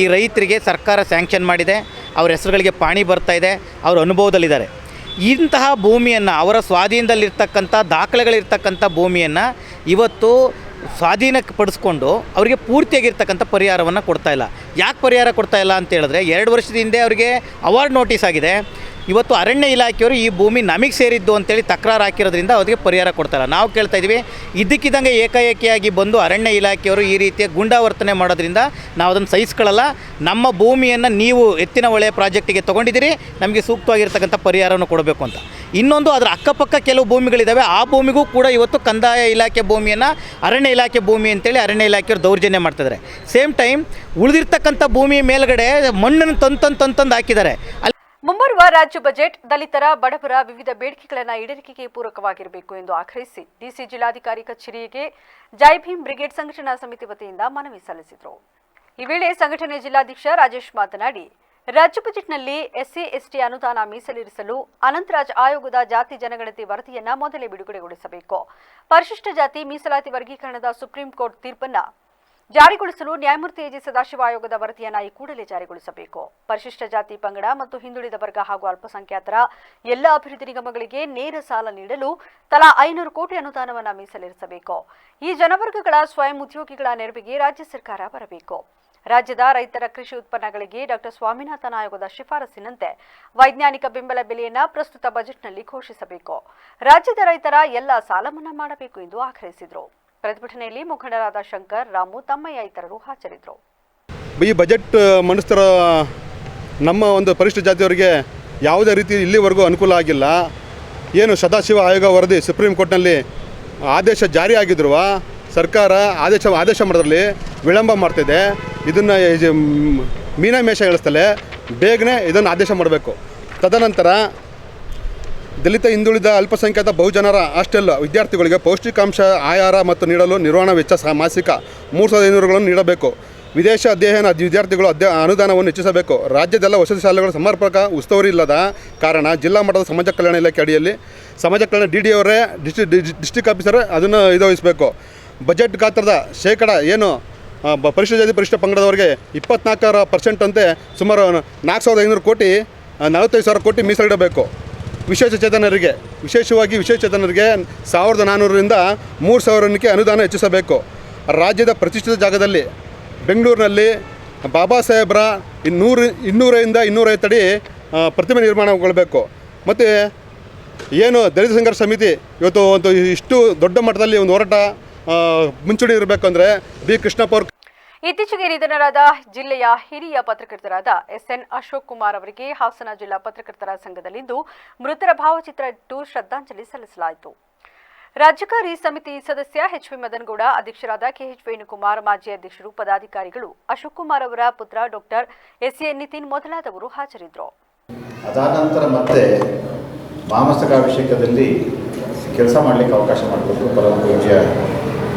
ಈ ರೈತರಿಗೆ ಸರ್ಕಾರ ಸ್ಯಾಂಕ್ಷನ್ ಮಾಡಿದೆ. ಅವರ ಹೆಸರುಗಳಿಗೆ ಪಾಣಿ ಬರ್ತಾ ಇದೆ, ಅವರ ಅನುಭವದಲ್ಲಿದ್ದಾರೆ. ಇಂತಹ ಭೂಮಿಯನ್ನು ಅವರ ಸ್ವಾಧೀನದಲ್ಲಿರ್ತಕ್ಕಂಥ ದಾಖಲೆಗಳಿರ್ತಕ್ಕಂಥ ಭೂಮಿಯನ್ನು ಇವತ್ತು ಸ್ವಾಧೀನಕ್ಕೆ ಪಡಿಸ್ಕೊಂಡು ಅವರಿಗೆ ಪೂರ್ತಿಯಾಗಿರ್ತಕ್ಕಂಥ ಪರಿಹಾರವನ್ನು ಕೊಡ್ತಾ ಇಲ್ಲ. ಯಾಕೆ ಪರಿಹಾರ ಕೊಡ್ತಾ ಇಲ್ಲ ಅಂತ ಹೇಳಿದ್ರೆ 2 ವರ್ಷದ ಹಿಂದೆ ಅವರಿಗೆ ಅವಾರ್ಡ್ ನೋಟಿಸ್ ಆಗಿದೆ. ಇವತ್ತು ಅರಣ್ಯ ಇಲಾಖೆಯವರು ಈ ಭೂಮಿ ನಮಗೆ ಸೇರಿದ್ದು ಅಂತೇಳಿ ತಕರಾರು ಹಾಕಿರೋದ್ರಿಂದ ಅವರಿಗೆ ಪರಿಹಾರ ಕೊಡ್ತಾರೆ. ನಾವು ಕೇಳ್ತಾ ಇದ್ದೀವಿ, ಇದ್ದಕ್ಕಿದ್ದಂಗೆ ಏಕಾಏಕಿಯಾಗಿ ಬಂದು ಅರಣ್ಯ ಇಲಾಖೆಯವರು ಈ ರೀತಿಯ ಗುಂಡಾವರ್ತನೆ ಮಾಡೋದ್ರಿಂದ ನಾವು ಅದನ್ನು ಸಹಿಸ್ಕೊಳ್ಳಲ್ಲ. ನಮ್ಮ ಭೂಮಿಯನ್ನು ನೀವು ಎತ್ತಿನ ಹೊಳೆ ಪ್ರಾಜೆಕ್ಟಿಗೆ ತೊಗೊಂಡಿದ್ದೀರಿ, ನಮಗೆ ಸೂಕ್ತವಾಗಿರ್ತಕ್ಕಂಥ ಪರಿಹಾರವನ್ನು ಕೊಡಬೇಕು ಅಂತ. ಇನ್ನೊಂದು, ಅದರ ಅಕ್ಕಪಕ್ಕ ಕೆಲವು ಭೂಮಿಗಳಿದ್ದಾವೆ, ಆ ಭೂಮಿಗೂ ಕೂಡ ಇವತ್ತು ಕಂದಾಯ ಇಲಾಖೆ ಭೂಮಿಯನ್ನು ಅರಣ್ಯ ಇಲಾಖೆ ಭೂಮಿ ಅಂತೇಳಿ ಅರಣ್ಯ ಇಲಾಖೆಯವರು ದೌರ್ಜನ್ಯ ಮಾಡ್ತಿದ್ದಾರೆ. ಸೇಮ್ ಟೈಮ್ ಉಳಿದಿರ್ತಕ್ಕಂಥ ಭೂಮಿ ಮೇಲ್ಗಡೆ ಮಣ್ಣನ್ನು ತಂದು ಹಾಕಿದ್ದಾರೆ. ಮುಂಬರುವ ರಾಜ್ಯ ಬಜೆಟ್ ದಲಿತರ, ಬಡವರ ವಿವಿಧ ಬೇಡಿಕೆಗಳನ್ನು ಈಡೇರಿಕೆಗೆ ಪೂರಕವಾಗಿರಬೇಕು ಎಂದು ಆಗ್ರಹಿಸಿ ಡಿಸಿ ಜಿಲ್ಲಾಧಿಕಾರಿ ಕಚೇರಿಗೆ ಜೈ ಭೀಮ್ ಬ್ರಿಗೇಡ್ ಸಂಘಟನಾ ಸಮಿತಿ ವತಿಯಿಂದ ಮನವಿ ಸಲ್ಲಿಸಿದರು. ಈ ವೇಳೆ ಸಂಘಟನೆ ಜಿಲ್ಲಾಧ್ಯಕ್ಷ ರಾಜೇಶ್ ಮಾತನಾಡಿ, ರಾಜ್ಯ ಬಜೆಟ್ನಲ್ಲಿ ಎಸ್ಸಿ ಎಸ್ಟಿ ಅನುದಾನ ಮೀಸಲಿರಿಸಲು ಅನಂತರಾಜ್ ಆಯೋಗದ ಜಾತಿ ಜನಗಣತಿ ವರದಿಯನ್ನ ಮೊದಲೇ ಬಿಡುಗಡೆಗೊಳಿಸಬೇಕು. ಪರಿಶಿಷ್ಟ ಜಾತಿ ಮೀಸಲಾತಿ ವರ್ಗೀಕರಣದ ಸುಪ್ರೀಂ ಕೋರ್ಟ್ ತೀರ್ಪನ್ನು ಜಾರಿಗೊಳಿಸಲು ನ್ಯಾಯಮೂರ್ತಿ ಎಜಿ ಸದಾಶಿವ ಆಯೋಗದ ವರದಿಯನ್ನು ಈ ಕೂಡಲೇ ಜಾರಿಗೊಳಿಸಬೇಕು. ಪರಿಶಿಷ್ಟ ಜಾತಿ, ಪಂಗಡ ಮತ್ತು ಹಿಂದುಳಿದ ವರ್ಗ ಹಾಗೂ ಅಲ್ಪಸಂಖ್ಯಾತರ ಎಲ್ಲ ಅಭಿವೃದ್ಧಿ ನಿಗಮಗಳಿಗೆ ನೇರ ಸಾಲ ನೀಡಲು ತಲಾ 500 ಕೋಟಿ ಅನುದಾನವನ್ನು ಮೀಸಲಿರಿಸಬೇಕು. ಈ ಜನವರ್ಗಗಳ ಸ್ವಯಂ ಉದ್ಯೋಗಿಗಳ ನೆರವಿಗೆ ರಾಜ್ಯ ಸರ್ಕಾರ ಬರಬೇಕು. ರಾಜ್ಯದ ರೈತರ ಕೃಷಿ ಉತ್ಪನ್ನಗಳಿಗೆ ಡಾ ಸ್ವಾಮಿನಾಥನ್ ಆಯೋಗದ ಶಿಫಾರಸಿನಂತೆ ವೈಜ್ಞಾನಿಕ ಬೆಂಬಲ ಬೆಲೆಯನ್ನು ಪ್ರಸ್ತುತ ಬಜೆಟ್ನಲ್ಲಿ ಘೋಷಿಸಬೇಕು. ರಾಜ್ಯದ ರೈತರ ಎಲ್ಲ ಸಾಲ ಮನ್ನಾ ಮಾಡಬೇಕು ಎಂದು ಆಗ್ರಹಿಸಿದರು. ಪ್ರತಿಭಟನೆಯಲ್ಲಿ ಮುಖಂಡರಾದ ಶಂಕರ್, ರಾಮು, ತಮ್ಮಯ್ಯ ಇತರರು ಹಾಜರಿದ್ದರು. ಈ ಬಜೆಟ್ ಮಂಡಿಸ್ತಿರೋ ನಮ್ಮ ಒಂದು ಪರಿಶಿಷ್ಟ ಜಾತಿಯವರಿಗೆ ಯಾವುದೇ ರೀತಿ ಇಲ್ಲಿವರೆಗೂ ಅನುಕೂಲ ಆಗಿಲ್ಲ. ಏನು ಸದಾಶಿವ ಆಯೋಗ ವರದಿ ಸುಪ್ರೀಂ ಕೋರ್ಟ್ನಲ್ಲಿ ಆದೇಶ ಜಾರಿ ಆಗಿದ್ರು ಸರ್ಕಾರ ಆದೇಶ ಮಾಡೋದ್ರಲ್ಲಿ ವಿಳಂಬ ಮಾಡ್ತಿದೆ. ಇದನ್ನು ಮೀನಾಮೇಷ ಹೇಳಿಸ್ತಲೇ ಬೇಗನೆ ಇದನ್ನು ಆದೇಶ ಮಾಡಬೇಕು. ತದನಂತರ ದಲಿತ, ಹಿಂದುಳಿದ, ಅಲ್ಪಸಂಖ್ಯಾತ ಬಹುಜನರ ಹಾಸ್ಟೆಲ್ ವಿದ್ಯಾರ್ಥಿಗಳಿಗೆ ಪೌಷ್ಟಿಕಾಂಶ ಆಹಾರ ಮತ್ತು ನೀಡಲು ನಿರ್ವಹಣಾ ವೆಚ್ಚ ಮಾಸಿಕ 3500 ನೀಡಬೇಕು. ವಿದೇಶ ಅಧ್ಯಯನ ವಿದ್ಯಾರ್ಥಿಗಳು ಅನುದಾನವನ್ನು ಹೆಚ್ಚಿಸಬೇಕು. ರಾಜ್ಯದೆಲ್ಲ ವಸತಿ ಶಾಲೆಗಳು ಸಮರ್ಪಕ ಉಸ್ತುವಾರಿ ಇಲ್ಲದ ಕಾರಣ ಜಿಲ್ಲಾ ಮಟ್ಟದ ಸಮಾಜ ಕಲ್ಯಾಣ ಇಲಾಖೆ ಅಡಿಯಲ್ಲಿ ಸಮಾಜ ಕಲ್ಯಾಣ DD ಅವರೇ ಡಿಸ್ಟ್ರಿಕ್ಟ್ ಆಫೀಸರ್ ಅದನ್ನು ವಹಿಸಬೇಕು. ಬಜೆಟ್ ಗಾತ್ರದ ಶೇಕಡ ಏನು ಪರಿಶಿಷ್ಟ ಜಾತಿ ಪರಿಶಿಷ್ಟ ಪಂಗಡದವರಿಗೆ 24% ಅಂತೆ ಸುಮಾರು 4500 ಕೋಟಿ 45,000 ಕೋಟಿ ಮೀಸಲಿಡಬೇಕು. ವಿಶೇಷವಾಗಿ ವಿಶೇಷ ಚೇತನರಿಗೆ 1400ರಿಂದ 3000ಕ್ಕೆ ಅನುದಾನ ಹೆಚ್ಚಿಸಬೇಕು. ರಾಜ್ಯದ ಪ್ರತಿಷ್ಠಿತ ಜಾಗದಲ್ಲಿ ಬೆಂಗಳೂರಿನಲ್ಲಿ ಬಾಬಾ ಸಾಹೇಬ್ರ 200ರಿಂದ 250 ಅಡಿ ಪ್ರತಿಮೆ ನಿರ್ಮಾಣಗೊಳ್ಳಬೇಕು. ಮತ್ತು ಏನು ದಲಿತ ಸಂಘರ್ಷ ಸಮಿತಿ ಇವತ್ತು ಒಂದು ಇಷ್ಟು ದೊಡ್ಡ ಮಟ್ಟದಲ್ಲಿ ಒಂದು ಹೋರಾಟ ಮುಂಚೂಣಿ ಇರಬೇಕು ಅಂದರೆ ಬಿ ಕೃಷ್ಣಪ್ಪ ಅವರು ಇತ್ತೀಚೆಗೆ ನಿಧನರಾದ ಜಿಲ್ಲೆಯ ಹಿರಿಯ ಪತ್ರಕರ್ತರಾದ SN ಅಶೋಕ್ ಕುಮಾರ್ ಅವರಿಗೆ ಹಾಸನ ಜಿಲ್ಲಾ ಪತ್ರಕರ್ತರ ಸಂಘದಲ್ಲಿಂದು ಮೃತರ ಭಾವಚಿತ್ರ ಇಟ್ಟು ಶ್ರದ್ಧಾಂಜಲಿ ಸಲ್ಲಿಸಲಾಯಿತು. ರಾಜ್ಯಕಾರಿ ಸಮಿತಿ ಸದಸ್ಯ HV ಮದನಗೌಡ, ಅಧ್ಯಕ್ಷರಾದ KH ವೇಣುಕುಮಾರ್, ಮಾಜಿ ಅಧ್ಯಕ್ಷರು, ಪದಾಧಿಕಾರಿಗಳು, ಅಶೋಕ್ ಕುಮಾರ್ ಅವರ ಪುತ್ರ ಡಾಕ್ಟರ್ SA ನಿತಿನ್ ಮೊದಲಾದವರು ಹಾಜರಿದ್ದರು. ಅದಾದ ನಂತರ ಮತ್ತೆ ಮಾಮಸ್ತಕಾಭಿಷೇಕದಲ್ಲಿ ಕೆಲಸ ಮಾಡಲಿಕ್ಕೆ ಅವಕಾಶ ಮಾಡಿಕೊಟ್ಟು ಪರಮ ಪೂಜ್ಯ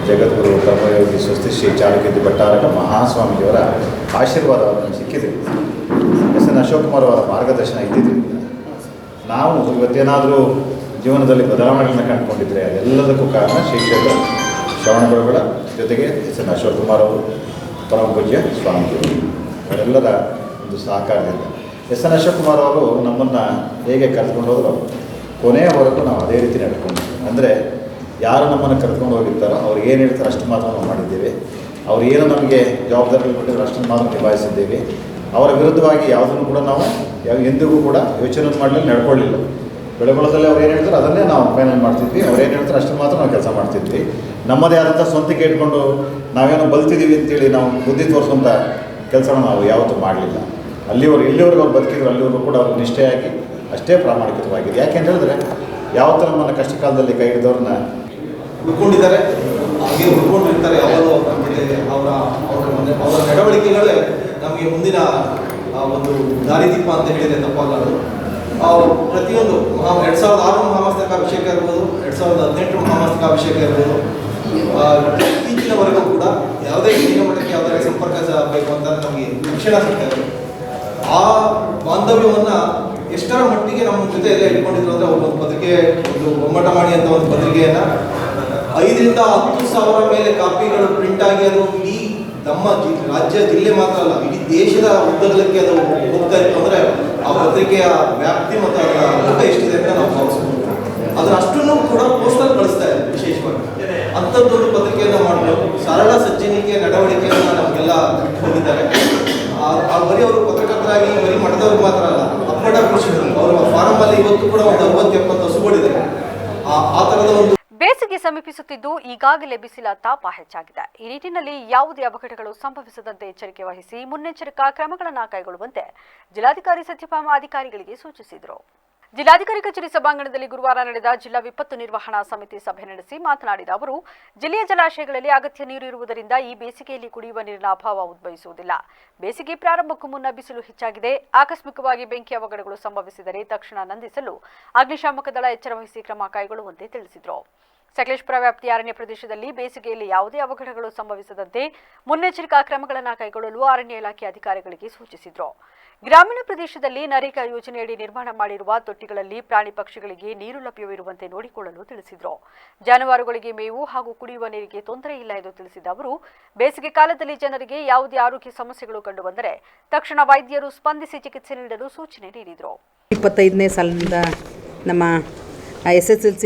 ಜಗದ್ಗುರು ಕರ್ಮಯೋಗಿ ಸ್ವಸ್ತಿ ಶ್ರೀ ಚಾಲುಕ್ಯ ಭಟ್ಟಾರಕ ಮಹಾಸ್ವಾಮಿಯವರ ಆಶೀರ್ವಾದ ನನಗೆ ಸಿಕ್ಕಿದೆ. SN ಅಶೋಕ್ ಕುಮಾರ್ ಅವರ ಮಾರ್ಗದರ್ಶನ ಇದ್ದಿದ್ದರಿಂದ ನಾವು ಇವತ್ತೇನಾದರೂ ಜೀವನದಲ್ಲಿ ಬದಲಾವಣೆಗಳನ್ನು ಕಂಡುಕೊಂಡಿದ್ದರೆ ಅದೆಲ್ಲದಕ್ಕೂ ಕಾರಣ ಶ್ರೀ ಕ್ಷೇತ್ರ ಶ್ರವಣಬೆಳಗೊಳ ಜೊತೆಗೆ SN ಅಶೋಕ್ ಕುಮಾರ್ ಅವರು, ಪರಮ ಪೂಜ್ಯ ಸ್ವಾಮಿಗಳು ಅವರೆಲ್ಲರ ಒಂದು ಸಹಕಾರದಿಂದ SN ಅಶೋಕ್ ಕುಮಾರ್ ಅವರು ನಮ್ಮನ್ನು ಹೇಗೆ ಕರೆದುಕೊಂಡು ಹೋದರೂ ಕೊನೆಯವರೆಗೂ ನಾವು ಅದೇ ರೀತಿ ನಡ್ಕೊಂಡಿದ್ದೀವಿ. ಅಂದರೆ ಯಾರು ನಮ್ಮನ್ನು ಕರೆದುಕೊಂಡು ಹೋಗಿರ್ತಾರೋ ಅವ್ರು ಏನು ಹೇಳ್ತಾರೆ ಅಷ್ಟು ಮಾತ್ರ ನಾವು ಮಾಡಿದ್ದೇವೆ. ಅವ್ರು ಏನು ನಮಗೆ ಜವಾಬ್ದಾರಿಗಳು ಕೊಟ್ಟಿದ್ರು ಅಷ್ಟನ್ನು ಮಾತ್ರ ನಿಭಾಯಿಸಿದ್ದೇವೆ. ಅವರ ವಿರುದ್ಧವಾಗಿ ಯಾವುದನ್ನು ಕೂಡ ನಾವು ಎಂದಿಗೂ ಕೂಡ ಯೋಚನೆ ಮಾಡಲಿಲ್ಲ, ನಡ್ಕೊಳ್ಳಿಲ್ಲ. ಬೆಳಗೊಳದಲ್ಲಿ ಅವ್ರು ಏನು ಹೇಳ್ತಾರೆ ಅದನ್ನೇ ನಾವು ಫೈನಲ್ ಮಾಡ್ತಿದ್ವಿ. ಅವ್ರು ಏನು ಹೇಳ್ತಾರೆ ಅಷ್ಟು ಮಾತ್ರ ನಾವು ಕೆಲಸ ಮಾಡ್ತಿದ್ವಿ. ನಮ್ಮದೇ ಆದಂಥ ಸ್ವಂತಕ್ಕೆ ಇಟ್ಕೊಂಡು ನಾವೇನೋ ಬಲ್ತಿದ್ದೀವಿ ಅಂತೇಳಿ ನಾವು ಬುದ್ಧಿ ತೋರಿಸುವಂಥ ಕೆಲಸನ ನಾವು ಯಾವತ್ತೂ ಮಾಡಲಿಲ್ಲ. ಎಲ್ಲಿವರೆಗೂ ಅವ್ರು ಬದುಕಿದ್ರು ಅಲ್ಲಿವರೆಗೂ ಕೂಡ ಅವ್ರು ನಿಷ್ಠೆಯಾಗಿ ಅಷ್ಟೇ ಪ್ರಾಮಾಣಿಕವಾಗಿದೆ. ಯಾಕೆ ಅಂತ ಹೇಳಿದ್ರೆ ಯಾವತ್ತೂ ನಮ್ಮನ್ನು ಕಷ್ಟ ಕಾಲದಲ್ಲಿ ಕೈ ಹಿಡಿದವ್ರನ್ನ ಹುಡ್ಕೊಂಡಿದ್ದಾರೆ, ಹಾಗೆ ಹುಡ್ಕೊಂಡಿರ್ತಾರೆ. ಅವರ ನಡವಳಿಕೆಗಳೇ ನಮಗೆ ಮುಂದಿನ ಒಂದು ದಾರಿದೀಪ ಅಂತ ಹೇಳಿದರೆ ತಪ್ಪಾಗಲಾರದು. ಪ್ರತಿಯೊಂದು 2006 ಮಹಾಮಸ್ತಕಾಭಿಷೇಕ ಇರ್ಬೋದು, 2018 ಮಹಾಮಸ್ತಕಾಭಿಷೇಕ ಇರ್ಬೋದು, ಇತ್ತೀಚಿನವರೆಗೂ ಕೂಡ ಯಾವುದೇ ಹಿಂದಿನ ಮಟ್ಟಕ್ಕೆ ಯಾವುದೇ ಸಂಪರ್ಕ ಆಗಬೇಕು ಅಂತ ನಮಗೆ ಶಿಕ್ಷಣ ಸಿಗ್ತಾ ಇದೆ. ಆ ಬಾಂಧವ್ಯವನ್ನು ಎಷ್ಟರ ಮಟ್ಟಿಗೆ ನಮ್ಮ ಜೊತೆ ಎಲ್ಲ ಇಟ್ಕೊಂಡಿದ್ರು ಅಂದರೆ ಒಂದು ಪತ್ರಿಕೆ, ಒಂದು ಬೊಮ್ಮಟ ಮಾಡಿ ಅಂತ ಒಂದು ಪತ್ರಿಕೆಯನ್ನು 5ರಿಂದ 10,000 ಮೇಲೆ ಕಾಪಿಗಳು ಪ್ರಿಂಟ್ ಆಗಿ ಅದು ಇಡೀ ನಮ್ಮ ರಾಜ್ಯ ಜಿಲ್ಲೆ ಮಾತ್ರ ಅಲ್ಲ ಇಡೀ ದೇಶದ ಉದ್ದಗಲಕ್ಕೆ ಅದು ಹೋಗ್ತಾ ಇತ್ತು. ಅಂದರೆ ಆ ಪತ್ರಿಕೆಯ ವ್ಯಾಪ್ತಿ ಮತ್ತು ಅದರ ಮುಖ ಎಷ್ಟಿದೆ ಅಂತ ನಾವು ಭಾವಿಸ್ಬೋದು. ಅದರ ಅಷ್ಟನ್ನು ಕೂಡ ಪೋಸ್ಟಲ್ ಕಳಿಸ್ತಾ ಇದೆ. ವಿಶೇಷವಾಗಿ ಅಂಥದ್ದೊಂದು ಪತ್ರಿಕೆಯನ್ನು ಮಾಡಲು ಸರಳ ಸಜ್ಜನಿಕೆ ನಡವಳಿಕೆಯನ್ನು ನಮಗೆಲ್ಲ ಹೋಗಿದ್ದಾರೆ. ಬರೀ ಅವರು ಪತ್ರಕರ್ತರಾಗಿ ಬರೀ ಮಠದವ್ರಿಗೆ ಮಾತ್ರ ಅಲ್ಲ, ಅಪ್ಪಟ ಗೌರ್ಮೆಂಟ್ ಆಫೀಸರ್ ಅವರ ಫಾರಂ ಅಲ್ಲಿ ಇವತ್ತು ಕೂಡ ಒಂದು 60-70 ಹಸುಗಳಿದೆ. ಆ ತರದ ಒಂದು ಬೇಸಿಗೆ ಸಮೀಪಿಸುತ್ತಿದ್ದು ಈಗಾಗಲೇ ಬಿಸಿಲ ತಾಪ ಹೆಚ್ಚಾಗಿದೆ. ಈ ನಿಟ್ಟಿನಲ್ಲಿ ಯಾವುದೇ ಅಪಘಾತಗಳು ಸಂಭವಿಸದಂತೆ ಎಚ್ಚರಿಕೆ ವಹಿಸಿ ಮುನ್ನೆಚ್ಚರಿಕಾ ಕ್ರಮಗಳನ್ನು ಕೈಗೊಳ್ಳುವಂತೆ ಜಿಲ್ಲಾಧಿಕಾರಿ ಸತ್ಯಭಾಮ ಅಧಿಕಾರಿಗಳಿಗೆ ಸೂಚಿಸಿದರು. ಜಿಲ್ಲಾಧಿಕಾರಿ ಕಚೇರಿ ಸಭಾಂಗಣದಲ್ಲಿ ಗುರುವಾರ ನಡೆದ ಜಿಲ್ಲಾ ವಿಪತ್ತು ನಿರ್ವಹಣಾ ಸಮಿತಿ ಸಭೆ ನಡೆಸಿ ಮಾತನಾಡಿದ ಅವರು, ಜಿಲ್ಲೆಯ ಜಲಾಶಯಗಳಲ್ಲಿ ಅಗತ್ಯ ನೀರು ಇರುವುದರಿಂದ ಈ ಬೇಸಿಗೆಯಲ್ಲಿ ಕುಡಿಯುವ ನೀರಿನ ಅಭಾವ ಉದ್ಭವಿಸುವುದಿಲ್ಲ. ಬೇಸಿಗೆ ಪ್ರಾರಂಭಕ್ಕೂ ಮುನ್ನ ಬಿಸಿಲು ಹೆಚ್ಚಾಗಿದೆ. ಆಕಸ್ಮಿಕವಾಗಿ ಬೆಂಕಿ ಅವಘಡಗಳು ಸಂಭವಿಸಿದರೆ ತಕ್ಷಣ ನಂದಿಸಲು ಅಗ್ನಿಶಾಮಕ ದಳ ಎಚ್ಚರ ವಹಿಸಿ ಕ್ರಮ ಕೈಗೊಳ್ಳುವಂತೆ ತಿಳಿಸಿದರು. ಸಕಲೇಶಪುರ ವ್ಯಾಪ್ತಿಯ ಅರಣ್ಯ ಪ್ರದೇಶದಲ್ಲಿ ಬೇಸಿಗೆಯಲ್ಲಿ ಯಾವುದೇ ಅವಘಡಗಳು ಸಂಭವಿಸದಂತೆ ಮುನ್ನೆಚ್ಚರಿಕಾ ಕ್ರಮಗಳನ್ನು ಕೈಗೊಳ್ಳಲು ಅರಣ್ಯ ಇಲಾಖೆ ಅಧಿಕಾರಿಗಳಿಗೆ ಸೂಚಿಸಿದರು. ಗ್ರಾಮೀಣ ಪ್ರದೇಶದಲ್ಲಿ ನರೇಗಾ ಯೋಜನೆಯಡಿ ನಿರ್ಮಾಣ ಮಾಡಿರುವ ತೊಟ್ಟಿಗಳಲ್ಲಿ ಪ್ರಾಣಿ ಪಕ್ಷಿಗಳಿಗೆ ನೀರು ಲಭ್ಯವಿರುವಂತೆ ನೋಡಿಕೊಳ್ಳಲು ತಿಳಿಸಿದರು. ಜಾನುವಾರುಗಳಿಗೆ ಮೇವು ಹಾಗೂ ಕುಡಿಯುವ ನೀರಿಗೆ ತೊಂದರೆ ಇಲ್ಲ ಎಂದು ತಿಳಿಸಿದ ಅವರು, ಬೇಸಿಗೆ ಕಾಲದಲ್ಲಿ ಜನರಿಗೆ ಯಾವುದೇ ಆರೋಗ್ಯ ಸಮಸ್ಯೆಗಳು ಕಂಡುಬಂದರೆ ತಕ್ಷಣ ವೈದ್ಯರು ಸ್ಪಂದಿಸಿ ಚಿಕಿತ್ಸೆ ನೀಡಲು ಸೂಚನೆ ನೀಡಿದರು. 25ನೇ ಸಾಲಿನಿಂದ ನಮ್ಮ SSLC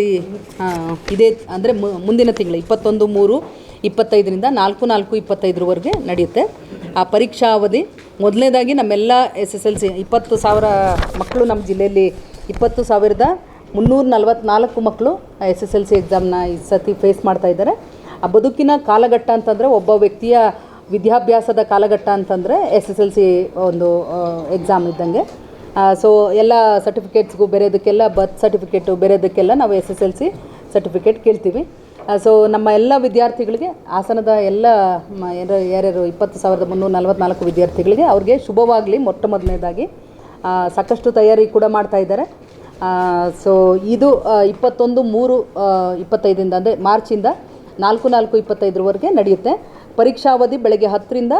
ಇದೇ ಅಂದರೆ ಮುಂದಿನ ತಿಂಗಳು 21/3/25ರಿಂದ 4/4/25 ನಡೆಯುತ್ತೆ. ಆ ಪರೀಕ್ಷಾ ಅವಧಿ ಮೊದಲನೇದಾಗಿ ನಮ್ಮೆಲ್ಲ SSLC 20,000 ಮಕ್ಕಳು ನಮ್ಮ ಜಿಲ್ಲೆಯಲ್ಲಿ 20,344 ಮಕ್ಕಳು SSLC ಎಕ್ಸಾಮ್ನ ಈ ಸತಿ ಫೇಸ್ ಮಾಡ್ತಾ ಇದ್ದಾರೆ. ಆ ಬದುಕಿನ ಕಾಲಘಟ್ಟ ಅಂತಂದರೆ ಒಬ್ಬ ವ್ಯಕ್ತಿಯ ವಿದ್ಯಾಭ್ಯಾಸದ ಕಾಲಘಟ್ಟ ಅಂತಂದರೆ SSLC ಒಂದು ಎಕ್ಸಾಮ್ ಇದ್ದಂಗೆ. ಸೊ ಎಲ್ಲ ಸರ್ಟಿಫಿಕೇಟ್ಸ್ಗೂ ಬೇರೆದಕ್ಕೆಲ್ಲ ಬರ್ತ್ ಸರ್ಟಿಫಿಕೇಟು ಬೇರೆದಕ್ಕೆಲ್ಲ ನಾವು SSLC ಸರ್ಟಿಫಿಕೇಟ್ ಕೇಳ್ತೀವಿ. ಸೊ ನಮ್ಮ ಎಲ್ಲ ವಿದ್ಯಾರ್ಥಿಗಳಿಗೆ ಹಾಸನದ ಎಲ್ಲ ಯಾರ್ಯಾರು 20,344 ವಿದ್ಯಾರ್ಥಿಗಳಿಗೆ ಅವ್ರಿಗೆ ಶುಭವಾಗಲಿ. ಮೊಟ್ಟ ಮೊದಲನೇದಾಗಿ ಸಾಕಷ್ಟು ತಯಾರಿ ಕೂಡ ಮಾಡ್ತಾ ಇದ್ದಾರೆ. ಸೊ ಇದು 21/3/25 ಅಂದರೆ ಮಾರ್ಚಿಂದ 4/4/25 ನಡೆಯುತ್ತೆ. ಪರೀಕ್ಷಾವಧಿ ಬೆಳಗ್ಗೆ 10ರಿಂದ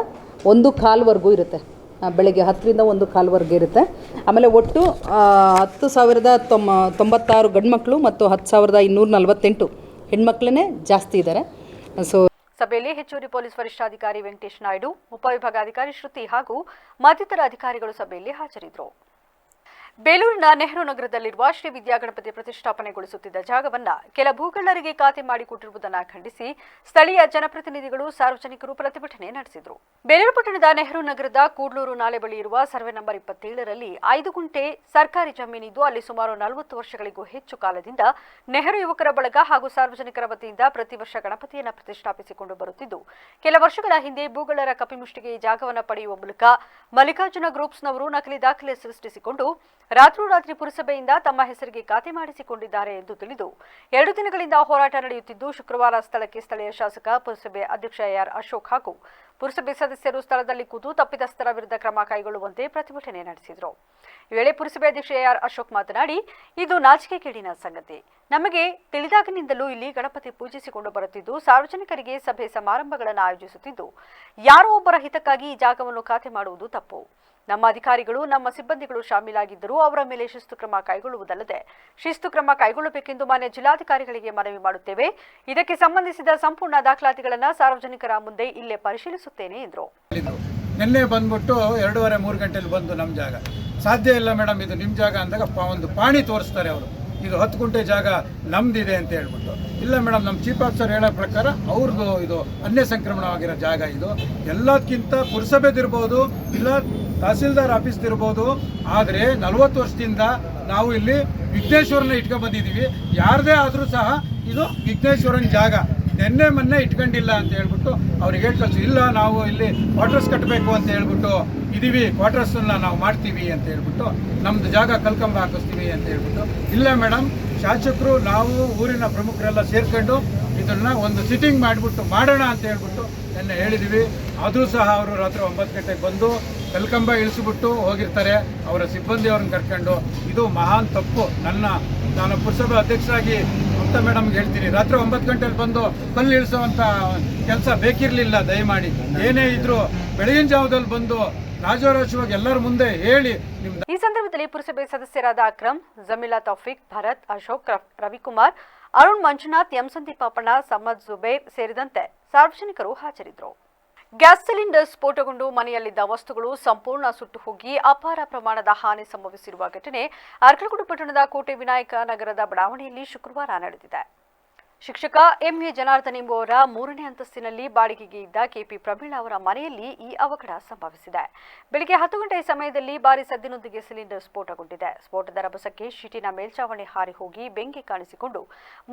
1:15 ಇರುತ್ತೆ. ಬೆಳಗ್ಗೆ 10ರಿಂದ 1:15 ಇರುತ್ತೆ. ಆಮೇಲೆ ಒಟ್ಟು 10,096 ಗಂಡು ಮಕ್ಕಳು ಮತ್ತು 10,248 ಹೆಣ್ಮಕ್ಳೇ ಜಾಸ್ತಿ ಇದ್ದಾರೆ. ಸೊ ಸಭೆಯಲ್ಲಿ ಹೆಚ್ಚುವರಿ ಪೊಲೀಸ್ ವರಿಷ್ಠಾಧಿಕಾರಿ ವೆಂಕಟೇಶ್ ನಾಯ್ಡು, ಉಪವಿಭಾಗಾಧಿಕಾರಿ ಶ್ರುತಿ ಹಾಗೂ ಮತ್ತಿತರ ಅಧಿಕಾರಿಗಳು ಸಭೆಯಲ್ಲಿ ಹಾಜರಿದ್ದರು. ಬೇಲೂರಿನ ನೆಹರು ನಗರದಲ್ಲಿರುವ ಶ್ರೀ ವಿದ್ಯಾಗಣಪತಿ ಪ್ರತಿಷ್ಠಾಪನೆಗೊಳಿಸುತ್ತಿದ್ದ ಜಾಗವನ್ನು ಕೆಲ ಭೂಗಳ್ಳರಿಗೆ ಖಾತೆ ಮಾಡಿಕೊಟ್ಟಿರುವುದನ್ನು ಖಂಡಿಸಿ ಸ್ಥಳೀಯ ಜನಪ್ರತಿನಿಧಿಗಳು, ಸಾರ್ವಜನಿಕರು ಪ್ರತಿಭಟನೆ ನಡೆಸಿದರು. ಬೇಲೂರು ಪಟ್ಟಣದ ನೆಹರು ನಗರದ ಕೂಡ್ಲೂರು ನಾಲೆ ಬಳಿ ಇರುವ ಸರ್ವೆ ನಂಬರ್ 27ರಲ್ಲಿ 5 ಗುಂಟೆ ಸರ್ಕಾರಿ ಜಮೀನಿದ್ದು ಅಲ್ಲಿ ಸುಮಾರು 40 ವರ್ಷಗಳಿಗೂ ಹೆಚ್ಚು ಕಾಲದಿಂದ ನೆಹರು ಯುವಕರ ಬಳಗ ಹಾಗೂ ಸಾರ್ವಜನಿಕರ ವತಿಯಿಂದ ಪ್ರತಿ ವರ್ಷ ಗಣಪತಿಯನ್ನು ಪ್ರತಿಷ್ಠಾಪಿಸಿಕೊಂಡು ಬರುತ್ತಿದ್ದು, ಕೆಲ ವರ್ಷಗಳ ಹಿಂದೆ ಭೂಗಳ್ಳರ ಕಪಿಮುಷ್ಟಿಗೆ ಈ ಜಾಗವನ್ನು ಪಡೆಯುವ ಮೂಲಕ ಮಲ್ಲಿಕಾರ್ಜುನ ಗ್ರೂಪ್ಸ್ನವರು ನಕಲಿ ದಾಖಲೆ ಸೃಷ್ಟಿಸಿಕೊಂಡು ರಾತ್ರೋರಾತ್ರಿ ಪುರಸಭೆಯಿಂದ ತಮ್ಮ ಹೆಸರಿಗೆ ಖಾತೆ ಮಾಡಿಸಿಕೊಂಡಿದ್ದಾರೆ ಎಂದು ತಿಳಿದು 2 ದಿನಗಳಿಂದ ಹೋರಾಟ ನಡೆಯುತ್ತಿದ್ದು, ಶುಕ್ರವಾರ ಸ್ಥಳಕ್ಕೆ ಸ್ಥಳೀಯ ಶಾಸಕ, ಪುರಸಭೆ ಅಧ್ಯಕ್ಷ AR ಅಶೋಕ್ ಹಾಗೂ ಪುರಸಭೆ ಸದಸ್ಯರು ಸ್ಥಳದಲ್ಲಿ ಕೂತು ತಪ್ಪಿತಸ್ಥರ ವಿರುದ್ಧ ಕ್ರಮ ಕೈಗೊಳ್ಳುವಂತೆ ಪ್ರತಿಭಟನೆ ನಡೆಸಿದರು. ಈ ವೇಳೆ ಪುರಸಭೆ ಅಧ್ಯಕ್ಷ AR ಅಶೋಕ್ ಮಾತನಾಡಿ, ಇದು ನಾಚಿಕೆಗೇಡಿನ ಸಂಗತಿ. ನಮಗೆ ತಿಳಿದಾಗಿನಿಂದಲೂ ಇಲ್ಲಿ ಗಣಪತಿ ಪೂಜಿಸಿಕೊಂಡು ಬರುತ್ತಿದ್ದು, ಸಾರ್ವಜನಿಕರಿಗೆ ಸಭೆ ಸಮಾರಂಭಗಳನ್ನು ಆಯೋಜಿಸುತ್ತಿದ್ದು, ಯಾರೋ ಒಬ್ಬರ ಹಿತಕ್ಕಾಗಿ ಈ ಜಾಗವನ್ನು ಖಾತೆ ಮಾಡುವುದು ತಪ್ಪು. ನಮ್ಮ ಅಧಿಕಾರಿಗಳು, ನಮ್ಮ ಸಿಬ್ಬಂದಿಗಳು ಶಾಮೀಲಾಗಿದ್ದರೂ ಅವರ ಮೇಲೆ ಶಿಸ್ತು ಕ್ರಮ ಕೈಗೊಳ್ಳುವುದಲ್ಲದೆ ಶಿಸ್ತು ಕ್ರಮ ಕೈಗೊಳ್ಳಬೇಕೆಂದು ಮಾನ್ಯ ಜಿಲ್ಲಾಧಿಕಾರಿಗಳಿಗೆ ಮನವಿ ಮಾಡುತ್ತೇವೆ. ಇದಕ್ಕೆ ಸಂಬಂಧಿಸಿದ ಸಂಪೂರ್ಣ ದಾಖಲಾತಿಗಳನ್ನು ಸಾರ್ವಜನಿಕರ ಮುಂದೆ ಇಲ್ಲೇ ಪರಿಶೀಲಿಸುತ್ತೇನೆ ಎಂದರು. ನಿನ್ನೆ ಬಂದ್ಬಿಟ್ಟು 2:30-3 ಗಂಟೆಯಲ್ಲಿ ಬಂದು ನಮ್ಮ ಜಾಗ ಸಾಧ್ಯ ಇಲ್ಲ ಮೇಡಮ್, ಇದು ನಿಮ್ಮ ಜಾಗ ಅಂದಾಗ ಒಂದು ಪಾಣಿ ತೋರಿಸ್ತಾರೆ ಅವರು, ಇದು 10 ಗುಂಟೆ ಜಾಗ ನಮ್ದಿದೆ ಅಂತ ಹೇಳ್ಬಿಟ್ಟು. ಇಲ್ಲ ಮೇಡಮ್, ನಮ್ಮ ಚೀಫ್ ಆಫೀಸರ್ ಹೇಳೋ ಪ್ರಕಾರ ಅವ್ರದ್ದು ಇದು ಅನ್ಯ ಸಂಕ್ರಮಣವಾಗಿರೋ ಜಾಗ. ಇದು ಎಲ್ಲದಕ್ಕಿಂತ ಪುರಸಭೆದಿರ್ಬೋದು, ಇಲ್ಲ ತಹಸೀಲ್ದಾರ್ ಆಫೀಸ್ದಿರ್ಬೋದು. ಆದರೆ 40 ವರ್ಷದಿಂದ ನಾವು ಇಲ್ಲಿ ವಿಘ್ನೇಶ್ವರನ ಇಟ್ಕೊಂಡು ಬಂದಿದ್ದೀವಿ. ಯಾರದೇ ಆದರೂ ಸಹ ಇದು ವಿಘ್ನೇಶ್ವರನ ಜಾಗ, ನೆನ್ನೆ ಮೊನ್ನೆ ಇಟ್ಕೊಂಡಿಲ್ಲ ಅಂತ ಹೇಳ್ಬಿಟ್ಟು ಅವ್ರಿಗೆ ಹೇಳಿ ಕಳಿಸಿ. ಇಲ್ಲ, ನಾವು ಇಲ್ಲಿ ಕ್ವಾರ್ಟರ್ಸ್ ಕಟ್ಟಬೇಕು ಅಂತ ಹೇಳ್ಬಿಟ್ಟು ಇದ್ದೀವಿ, ಕ್ವಾರ್ಟರ್ಸನ್ನು ನಾವು ಮಾಡ್ತೀವಿ ಅಂತ ಹೇಳ್ಬಿಟ್ಟು, ನಮ್ಮದು ಜಾಗ ಕಲ್ಕಂಬ ಹಾಕಿಸ್ತೀವಿ ಅಂತ ಹೇಳ್ಬಿಟ್ಟು. ಇಲ್ಲ ಮೇಡಮ್, ಶಾಸಕರು ನಾವು ಊರಿನ ಪ್ರಮುಖರೆಲ್ಲ ಸೇರ್ಕೊಂಡು ಇದನ್ನು ಒಂದು ಸಿಟ್ಟಿಂಗ್ ಮಾಡಿಬಿಟ್ಟು ಮಾಡೋಣ ಅಂತ ಹೇಳ್ಬಿಟ್ಟು ನೆನ್ನೆ ಹೇಳಿದ್ದೀವಿ. ಆದರೂ ಸಹ ಅವರು ರಾತ್ರಿ 9 ಗಂಟೆಗೆ ಬಂದು ಕಲ್ಕಂಬ ಇಳಿಸಿಬಿಟ್ಟು ಹೋಗಿರ್ತಾರೆ, ಅವರ ಸಿಬ್ಬಂದಿ ಅವ್ರನ್ನ ಕರ್ಕೊಂಡು. ಇದು ಮಹಾನ್ ತಪ್ಪು. ನಾನು ಪುರಸಭೆ ಅಧ್ಯಕ್ಷರಾಗಿ ಮಮತಾ ಮೇಡಮ್ಗೆ ಹೇಳ್ತೀನಿ, ರಾತ್ರಿ 9 ಗಂಟೆಯಲ್ಲಿ ಬಂದು ಕಲ್ಲು ಇಳಿಸುವಂಥ ಕೆಲಸ ಬೇಕಿರಲಿಲ್ಲ. ದಯಮಾಡಿ ಏನೇ ಇದ್ರೂ ಬೆಳಗಿನ ಜಾವದಲ್ಲಿ ಬಂದು ರಾಜಾರೋಷವಾಗಿ ಎಲ್ಲರ ಮುಂದೆ ಹೇಳಿ. ಈ ಸಂದರ್ಭದಲ್ಲಿ ಪುರಸಭೆ ಸದಸ್ಯರಾದ ಅಕ್ರಮ್, ಜಮೀಲಾ ತೌಫಿಕ್, ಭರತ್, ಅಶೋಕ್, ರವಿಕುಮಾರ್, ಅರುಣ್ ಮಂಜುನಾಥ್, ಎಂ ಸಂದೀಪಪ್ಪಣ್ಣ, ಸಮ್ಮದ್ ಜುಬೇರ್ ಸೇರಿದಂತೆ ಸಾರ್ವಜನಿಕರು ಹಾಜರಿದ್ದರು. ಗ್ಯಾಸ್ ಸಿಲಿಂಡರ್ ಸ್ಫೋಟಗೊಂಡು ಮನೆಯಲ್ಲಿದ್ದ ವಸ್ತುಗಳು ಸಂಪೂರ್ಣ ಸುಟ್ಟು ಹೋಗಿ ಅಪಾರ ಪ್ರಮಾಣದ ಹಾನಿ ಸಂಭವಿಸಿರುವ ಘಟನೆ ಅರ್ಕಲಗೂಡು ಪಟ್ಟಣದ ಕೋಟೆ ವಿನಾಯಕ ನಗರದ ಬಡಾವಣೆಯಲ್ಲಿ ಶುಕ್ರವಾರ ನಡೆದಿದೆ. ಶಿಕ್ಷಕ ಎಂಎ ಜನಾರ್ದನ್ ಎಂಬುವರ 3ನೇ ಅಂತಸ್ತಿನಲ್ಲಿ ಬಾಡಿಗೆಗೆ ಇದ್ದ ಕೆಪಿ ಪ್ರಮೀಳಾ ಅವರ ಮನೆಯಲ್ಲಿ ಈ ಅವಘಡ ಸಂಭವಿಸಿದೆ. ಬೆಳಗ್ಗೆ 10 ಗಂಟೆ ಸಮಯದಲ್ಲಿ ಭಾರಿ ಸದ್ದಿನೊಂದಿಗೆ ಸಿಲಿಂಡರ್ ಸ್ಫೋಟಗೊಂಡಿದೆ. ಸ್ಫೋಟದ ರಭಸಕ್ಕೆ ಶೀಟಿನ ಮೇಲ್ಚಾವಣಿ ಹಾರಿ ಹೋಗಿ ಬೆಂಕಿ ಕಾಣಿಸಿಕೊಂಡು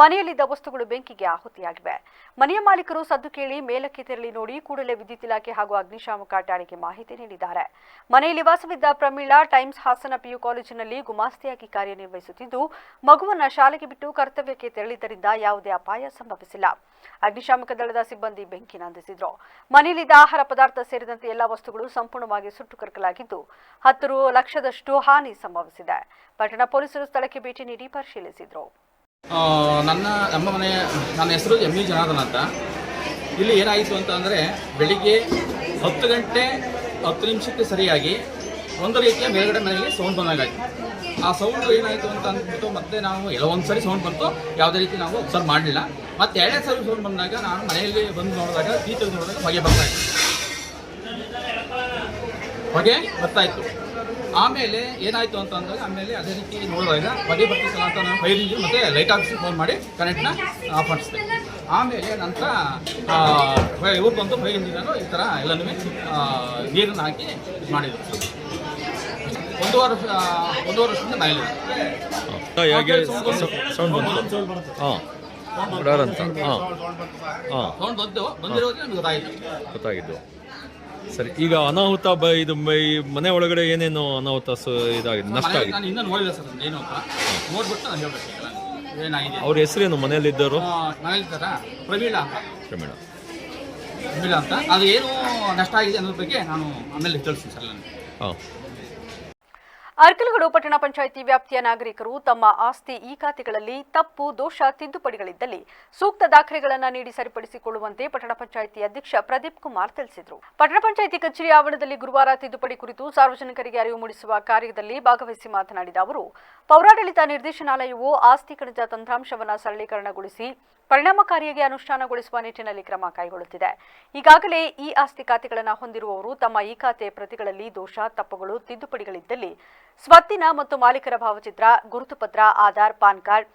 ಮನೆಯಲ್ಲಿದ್ದ ವಸ್ತುಗಳು ಬೆಂಕಿಗೆ ಆಹುತಿಯಾಗಿವೆ. ಮನೆಯ ಮಾಲೀಕರು ಸದ್ದು ಕೇಳಿ ಮೇಲಕ್ಕೆ ತೆರಳಿ ನೋಡಿ ಕೂಡಲೇ ವಿದ್ಯುತ್ ಇಲಾಖೆ ಹಾಗೂ ಅಗ್ನಿಶಾಮಕ ಠಾಣೆಗೆ ಮಾಹಿತಿ ನೀಡಿದ್ದಾರೆ. ಮನೆಯಲ್ಲಿ ವಾಸವಿದ್ದ ಪ್ರಮೀಳಾ ಟೈಮ್ಸ್ ಹಾಸನ ಪಿಯು ಕಾಲೇಜಿನಲ್ಲಿ ಗುಮಾಸ್ತಿಯಾಗಿ ಕಾರ್ಯನಿರ್ವಹಿಸುತ್ತಿದ್ದು, ಮಗುವನ್ನ ಶಾಲೆಗೆ ಬಿಟ್ಟು ಕರ್ತವ್ಯಕ್ಕೆ ತೆರಳಿದ್ದರಿಂದ ಯಾವುದೇ ಅಪಾಯ ಸಂಭವಿಸಿಲ್ಲ. ಅಗ್ನಿಶಾಮಕ ದಳದ ಸಿಬ್ಬಂದಿ ಬೆಂಕಿ ನಂದಿಸಿದ್ರು. ಮನೆಯಲ್ಲಿದ್ದ ಆಹಾರ ಪದಾರ್ಥ ಸೇರಿದಂತೆ ಎಲ್ಲ ವಸ್ತುಗಳು ಸಂಪೂರ್ಣವಾಗಿ ಸುಟ್ಟು ಕರಕಲಾಗಿದ್ದು 10 ಲಕ್ಷದಷ್ಟು ಹಾನಿ ಸಂಭವಿಸಿದೆ. ಪಟ್ಟಣ ಪೊಲೀಸರು ಸ್ಥಳಕ್ಕೆ ಭೇಟಿ ನೀಡಿ ಪರಿಶೀಲಿಸಿದ್ರು. ನನ್ನ ಹೆಸರು ಎಂ ಇ ಜನಾರ್ದನ್ ಅಂತ. ಇಲ್ಲಿ ಏನಾಯಿತು ಅಂತ ಅಂದರೆ, ಬೆಳಿಗ್ಗೆ 10 ಗಂಟೆ 10 ನಿಮಿಷಕ್ಕೆ ಸರಿಯಾಗಿ ಒಂದು ರೀತಿಯ ಮೇಲ್ಗಡೆ ಮನೆಗೆ ಸೌಂಡ್ ಬಂದಾಗಾಯಿತು. ಆ ಸೌಂಡ್ ಏನಾಯಿತು ಅಂತ ಅಂದ್ಬಿಟ್ಟು ಮತ್ತೆ ನಾವು ಒಂದು ಸರಿ ಸೌಂಡ್ ಬಂತು, ಯಾವುದೇ ರೀತಿ ನಾವು ಅಬ್ಸರ್ವ್ ಮಾಡಲಿಲ್ಲ. ಮತ್ತೆ 2ನೇ ಸರಿ ಸೌಂಡ್ ಬಂದಾಗ ನಾನು ಮನೆಯಲ್ಲಿ ಬಂದು ನೋಡಿದಾಗ ಟೀಚರ್ ನೋಡಿದಾಗ ಹೊಗೆ ಬರ್ತಾಯಿತ್ತು. ಆಮೇಲೆ ಏನಾಯಿತು ಅಂತ ಅಂದಾಗ ಅದೇ ರೀತಿ ನೋಡಿದಾಗ ಹೊಗೆ ಬರ್ತಿತ್ತಲ್ಲ ಅಂತ ನಾನು ಫೈರ್ ಇಂಜಿನ್ ಮತ್ತು ಲೈಟ್ ಆಫೀಸಿಗೆ ಫೋನ್ ಮಾಡಿ ಕರೆಂಟ್ನ ಆಫ್ ಮಾಡಿಸಿದೆ. ಆಮೇಲೆ ನಂತರ ಇವ್ರು ಬಂದು ಫೈರ್ ಇಂಜಿನರು ಈ ಥರ ಎಲ್ಲನೂ ನೀರನ್ನು ಹಾಕಿ ಇದು ಮಾಡಿದ್ರು. ಒಂದೂವರೆ ವರ್ಷದಿಂದ ಮನೇಲಿ ಸೌಂಡ್ ಬಂದಿರೋದು ನಮಗೆ ಗೊತ್ತಾಗಿದ್ದು. ಸರಿ, ಈಗ ಅನಾಹುತ ಇದು ಮನೆ ಒಳಗಡೆ ಏನೇನು ಅನಾಹುತ ಇದಾಗಿದೆ, ನಷ್ಟ ಆಗಿದೆ? ನಾನು ಇನ್ನೂ ನೋಡಿಲ್ಲ ಸರ್, ಏನು ಅಂತ ನೋಡ್ಬಿಟ್ಟು ನಾನು ಹೇಳ್ಬೇಕು ಏನಾಗಿದೆ. ಅವ್ರ ಹೆಸರೇನು ಮನೆಯಲ್ಲಿದ್ದರು? ಮನೇಲಿದ್ದಾರ ಪ್ರಮೀಳಾ ಅಂತ. ಅದು ಏನು ನಷ್ಟ ಆಗಿದೆ ಅನ್ನೋದ್ರ ಬಗ್ಗೆ ನಾನು ಆಮೇಲೆ ತಿಳಿಸ್ತೀನಿ ಸರ್. ಹಾಂ. ಅರ್ಕಲಗೂಡು ಪಟ್ಟಣ ಪಂಚಾಯಿತಿ ವ್ಯಾಪ್ತಿಯ ನಾಗರಿಕರು ತಮ್ಮ ಆಸ್ತಿ ಈ ಖಾತೆಗಳಲ್ಲಿ ತಪ್ಪು ದೋಷ ತಿದ್ದುಪಡಿಗಳಿದ್ದಲ್ಲಿ ಸೂಕ್ತ ದಾಖಲೆಗಳನ್ನು ನೀಡಿ ಸರಿಪಡಿಸಿಕೊಳ್ಳುವಂತೆ ಪಟ್ಟಣ ಪಂಚಾಯಿತಿ ಅಧ್ಯಕ್ಷ ಪ್ರದೀಪ್ ಕುಮಾರ್ ತಿಳಿಸಿದರು. ಪಟ್ಟಣ ಪಂಚಾಯಿತಿ ಕಚೇರಿ ಆವರಣದಲ್ಲಿ ಗುರುವಾರ ತಿದ್ದುಪಡಿ ಕುರಿತು ಸಾರ್ವಜನಿಕರಿಗೆ ಅರಿವು ಮೂಡಿಸುವ ಕಾರ್ಯದಲ್ಲಿ ಭಾಗವಹಿಸಿ ಮಾತನಾಡಿದ ಅವರು, ಪೌರಾಡಳಿತ ನಿರ್ದೇಶನಾಲಯವು ಆಸ್ತಿ ಕಣಜ ತಂತ್ರಾಂಶವನ್ನು ಸರಳೀಕರಣಗೊಳಿಸಿ ಪರಿಣಾಮಕಾರಿಯಾಗಿ ಅನುಷ್ಠಾನಗೊಳಿಸುವ ನಿಟ್ಟಿನಲ್ಲಿ ಕ್ರಮ ಕೈಗೊಳ್ಳುತ್ತಿದೆ. ಈಗಾಗಲೇ ಈ ಆಸ್ತಿ ಖಾತೆಗಳನ್ನು ಹೊಂದಿರುವವರು ತಮ್ಮ ಈ ಖಾತೆ ಪ್ರತಿಗಳಲ್ಲಿ ದೋಷ ತಪ್ಪುಗಳು ತಿದ್ದುಪಡಿಗಳಿದ್ದಲ್ಲಿ ಸ್ವತ್ತಿನ ಮತ್ತು ಮಾಲೀಕರ ಭಾವಚಿತ್ರ, ಗುರುತು ಪತ್ರ, ಆಧಾರ್, ಪಾನ್ ಕಾರ್ಡ್,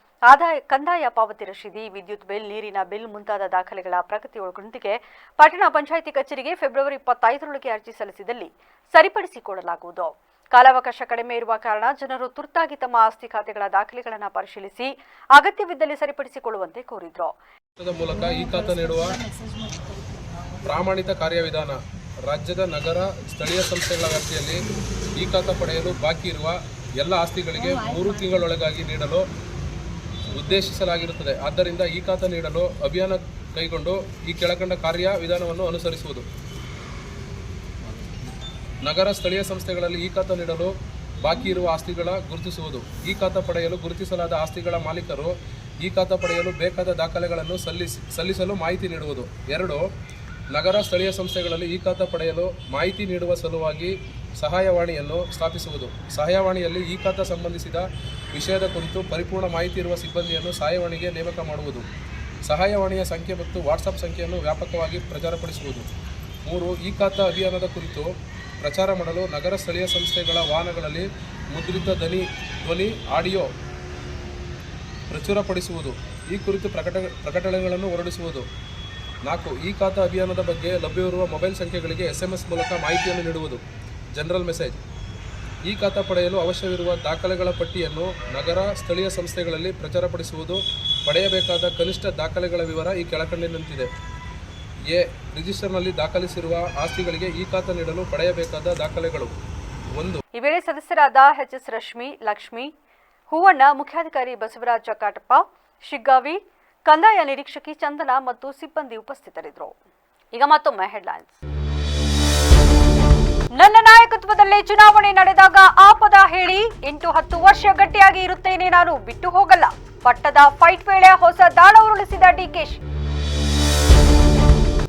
ಕಂದಾಯ ಪಾವತಿ ರಶೀದಿ, ವಿದ್ಯುತ್ ಬಿಲ್, ನೀರಿನ ಬಿಲ್ ಮುಂತಾದ ದಾಖಲೆಗಳ ಪ್ರಗತಿಯೊಳಗೊಂದಿಗೆ ಪಟ್ಟಣ ಪಂಚಾಯಿತಿ ಕಚೇರಿಗೆ ಫೆಬ್ರವರಿ 25ರೊಳಗೆ ಅರ್ಜಿ ಸಲ್ಲಿಸಿದಲ್ಲಿ ಸರಿಪಡಿಸಿಕೊಡಲಾಗುವುದು. ಕಾಲಾವಕಾಶ ಕಡಿಮೆ ಇರುವ ಕಾರಣ ಜನರು ತುರ್ತಾಗಿ ತಮ್ಮ ಆಸ್ತಿ ಖಾತೆಗಳ ದಾಖಲೆಗಳನ್ನು ಪರಿಶೀಲಿಸಿ ಅಗತ್ಯವಿದ್ದಲ್ಲಿ ಸರಿಪಡಿಸಿಕೊಳ್ಳುವಂತೆ ಕೋರಿದ್ರು. ಮೂಲಕ ಈ ಖಾತೆ ನೀಡುವ ಪ್ರಾಮಾಣಿತ ಕಾರ್ಯವಿಧಾನ ರಾಜ್ಯದ ನಗರ ಸ್ಥಳೀಯ ಸಂಸ್ಥೆಗಳ ವ್ಯಾಪ್ತಿಯಲ್ಲಿ ಈ ಖಾತೆ ಪಡೆಯಲು ಬಾಕಿ ಇರುವ ಎಲ್ಲ ಆಸ್ತಿಗಳಿಗೆ 3 ತಿಂಗಳೊಳಗಾಗಿ ನೀಡಲು ಉದ್ದೇಶಿಸಲಾಗಿರುತ್ತದೆ. ಆದ್ದರಿಂದ ಈ ಖಾತೆ ನೀಡಲು ಅಭಿಯಾನ ಕೈಗೊಂಡು ಈ ಕೆಳಕಂಡ ಕಾರ್ಯವಿಧಾನವನ್ನು ಅನುಸರಿಸುವುದು. ನಗರ ಸ್ಥಳೀಯ ಸಂಸ್ಥೆಗಳಲ್ಲಿ ಈ ಖಾತೆ ನೀಡಲು ಬಾಕಿ ಇರುವ ಆಸ್ತಿಗಳ ಗುರುತಿಸುವುದು. ಈ ಖಾತೆ ಪಡೆಯಲು ಗುರುತಿಸಲಾದ ಆಸ್ತಿಗಳ ಮಾಲೀಕರು ಈ ಖಾತೆ ಪಡೆಯಲು ಬೇಕಾದ ದಾಖಲೆಗಳನ್ನು ಸಲ್ಲಿಸಲು ಮಾಹಿತಿ ನೀಡುವುದು. 2. ನಗರ ಸ್ಥಳೀಯ ಸಂಸ್ಥೆಗಳಲ್ಲಿ ಈ ಖಾತೆ ಪಡೆಯಲು ಮಾಹಿತಿ ನೀಡುವ ಸಲುವಾಗಿ ಸಹಾಯವಾಣಿಯನ್ನು ಸ್ಥಾಪಿಸುವುದು. ಸಹಾಯವಾಣಿಯಲ್ಲಿ ಈ ಖಾತೆ ಸಂಬಂಧಿಸಿದ ವಿಷಯದ ಕುರಿತು ಪರಿಪೂರ್ಣ ಮಾಹಿತಿ ಇರುವ ಸಿಬ್ಬಂದಿಯನ್ನು ಸಹಾಯವಾಣಿಗೆ ನೇಮಕ ಮಾಡುವುದು. ಸಹಾಯವಾಣಿಯ ಸಂಖ್ಯೆ ಮತ್ತು ವಾಟ್ಸಪ್ ಸಂಖ್ಯೆಯನ್ನು ವ್ಯಾಪಕವಾಗಿ ಪ್ರಚಾರಪಡಿಸುವುದು. 3. ಈ ಖಾತೆ ಅಭಿಯಾನದ ಕುರಿತು ಪ್ರಚಾರ ಮಾಡಲು ನಗರ ಸ್ಥಳೀಯ ಸಂಸ್ಥೆಗಳ ವಾಹನಗಳಲ್ಲಿ ಮುದ್ರಿತ ಧ್ವನಿ ಆಡಿಯೋ ಪ್ರಚುರಪಡಿಸುವುದು. ಈ ಕುರಿತು ಪ್ರಕಟಣೆಗಳನ್ನು ಹೊರಡಿಸುವುದು. 4. ಈ ಖಾತೆ ಅಭಿಯಾನದ ಬಗ್ಗೆ ಲಭ್ಯವಿರುವ ಮೊಬೈಲ್ ಸಂಖ್ಯೆಗಳಿಗೆ SMS ಮೂಲಕ ಮಾಹಿತಿಯನ್ನು ನೀಡುವುದು. General message. ಈ ಖಾತೆ ಪಡೆಯಲು ಅವಶ್ಯವಿರುವ ದಾಖಲೆಗಳ ಪಟ್ಟಿಯನ್ನು ನಗರ ಸ್ಥಳೀಯ ಸಂಸ್ಥೆಗಳಲ್ಲಿ ಪ್ರಚಾರಪಡಿಸುವುದು. ಪಡೆಯಬೇಕಾದ ಕನಿಷ್ಠ ದಾಖಲೆಗಳ ವಿವರ ಈ ಕೆಳಕಂಡಿನಂತಿದೆ. ಎ. ರಿಜಿಸ್ಟರ್ನಲ್ಲಿ ದಾಖಲಿಸಿರುವ ಆಸ್ತಿಗಳಿಗೆ ಈ ಖಾತೆ ನೀಡಲು ಪಡೆಯಬೇಕಾದ ದಾಖಲೆಗಳು. 1. ಈ ವೇಳೆ ಸದಸ್ಯರಾದ HS ರಶ್ಮಿ, ಲಕ್ಷ್ಮಿ, ಹೂವಣ್ಣ, ಮುಖ್ಯಾಧಿಕಾರಿ ಬಸವರಾಜ ಕಾಟಪ್ಪ, ಶಿಗ್ಗಾವಿ, ಕಂದಾಯ ನಿರೀಕ್ಷಕಿ ಚಂದನ ಮತ್ತು ಸಿಬ್ಬಂದಿ ಉಪಸ್ಥಿತರಿದ್ದರು. ಈಗ ಮತ್ತೊಮ್ಮೆ ಹೆಡ್ಲೈನ್ಸ್. ನನ್ನ ನಾಯಕತ್ವದಲ್ಲೇ ಚುನಾವಣೆ ನಡೆದಾಗ ಆ ಪದ ಹೇಳಿ 8-10 ವರ್ಷ ಗಟ್ಟಿಯಾಗಿ ಇರುತ್ತೇನೆ, ನಾನು ಬಿಟ್ಟು ಹೋಗಲ್ಲ. ಪಟ್ಟದ ಫೈಟ್ ವೇಳೆ ಹೊಸ ದಾಳ ಉರುಳಿಸಿದ ಡಿಕೆಶಿ.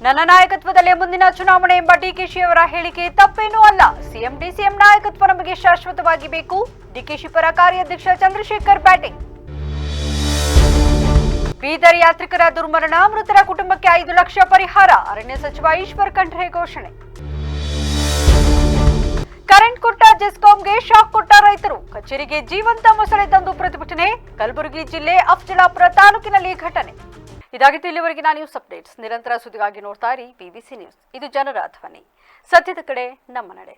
ನನ್ನ ನಾಯಕತ್ವದಲ್ಲೇ ಮುಂದಿನ ಚುನಾವಣೆ ಎಂಬ ಡಿಕೆಶಿ ಅವರ ಹೇಳಿಕೆ ತಪ್ಪೇನೂ ಅಲ್ಲ. ಸಿಎಂ ಡಿಸಿಎಂ ನಾಯಕತ್ವ ನಮಗೆ ಶಾಶ್ವತವಾಗಿ ಬೇಕು. ಡಿಕೆಶಿ ಪರ ಕಾರ್ಯಾಧ್ಯಕ್ಷ ಚಂದ್ರಶೇಖರ್ ಬ್ಯಾಟಿಂಗ್. ಬೀದರ್ ಯಾತ್ರಿಕರ ದುರ್ಮರಣ, ಮೃತರ ಕುಟುಂಬಕ್ಕೆ 5 ಲಕ್ಷ ಪರಿಹಾರ. ಅರಣ್ಯ ಸಚಿವ ಈಶ್ವರ್ ಖಂಡ್ರೆ ಘೋಷಣೆ. ಕರೆಂಟ್ ಕೊಟ್ಟ ಜೆಸ್ಕಾಂಗೆ ಶಾಕ್ ಕೊಟ್ಟ ರೈತರು. ಕಚೇರಿಗೆ ಜೀವಂತ ಮೊಸಳೆ ತಂದು ಪ್ರತಿಭಟನೆ. ಕಲಬುರಗಿ ಜಿಲ್ಲೆ ಅಫಜಲಾಪುರ ತಾಲೂಕಿನಲ್ಲಿ ಘಟನೆ. ಇದಾಗಿತ್ತು ಇಲ್ಲಿವರೆಗಿನ ನ್ಯೂಸ್ ಅಪ್ಡೇಟ್ಸ್. ನಿರಂತರ ಸುದ್ದಿಗಾಗಿ ನೋಡ್ತಾ ಇರಿ BBC ನ್ಯೂಸ್. ಇದು ಜನರ ಧ್ವನಿ. ಸತ್ಯದ ಕಡೆ ನಮ್ಮ ನಡೆ.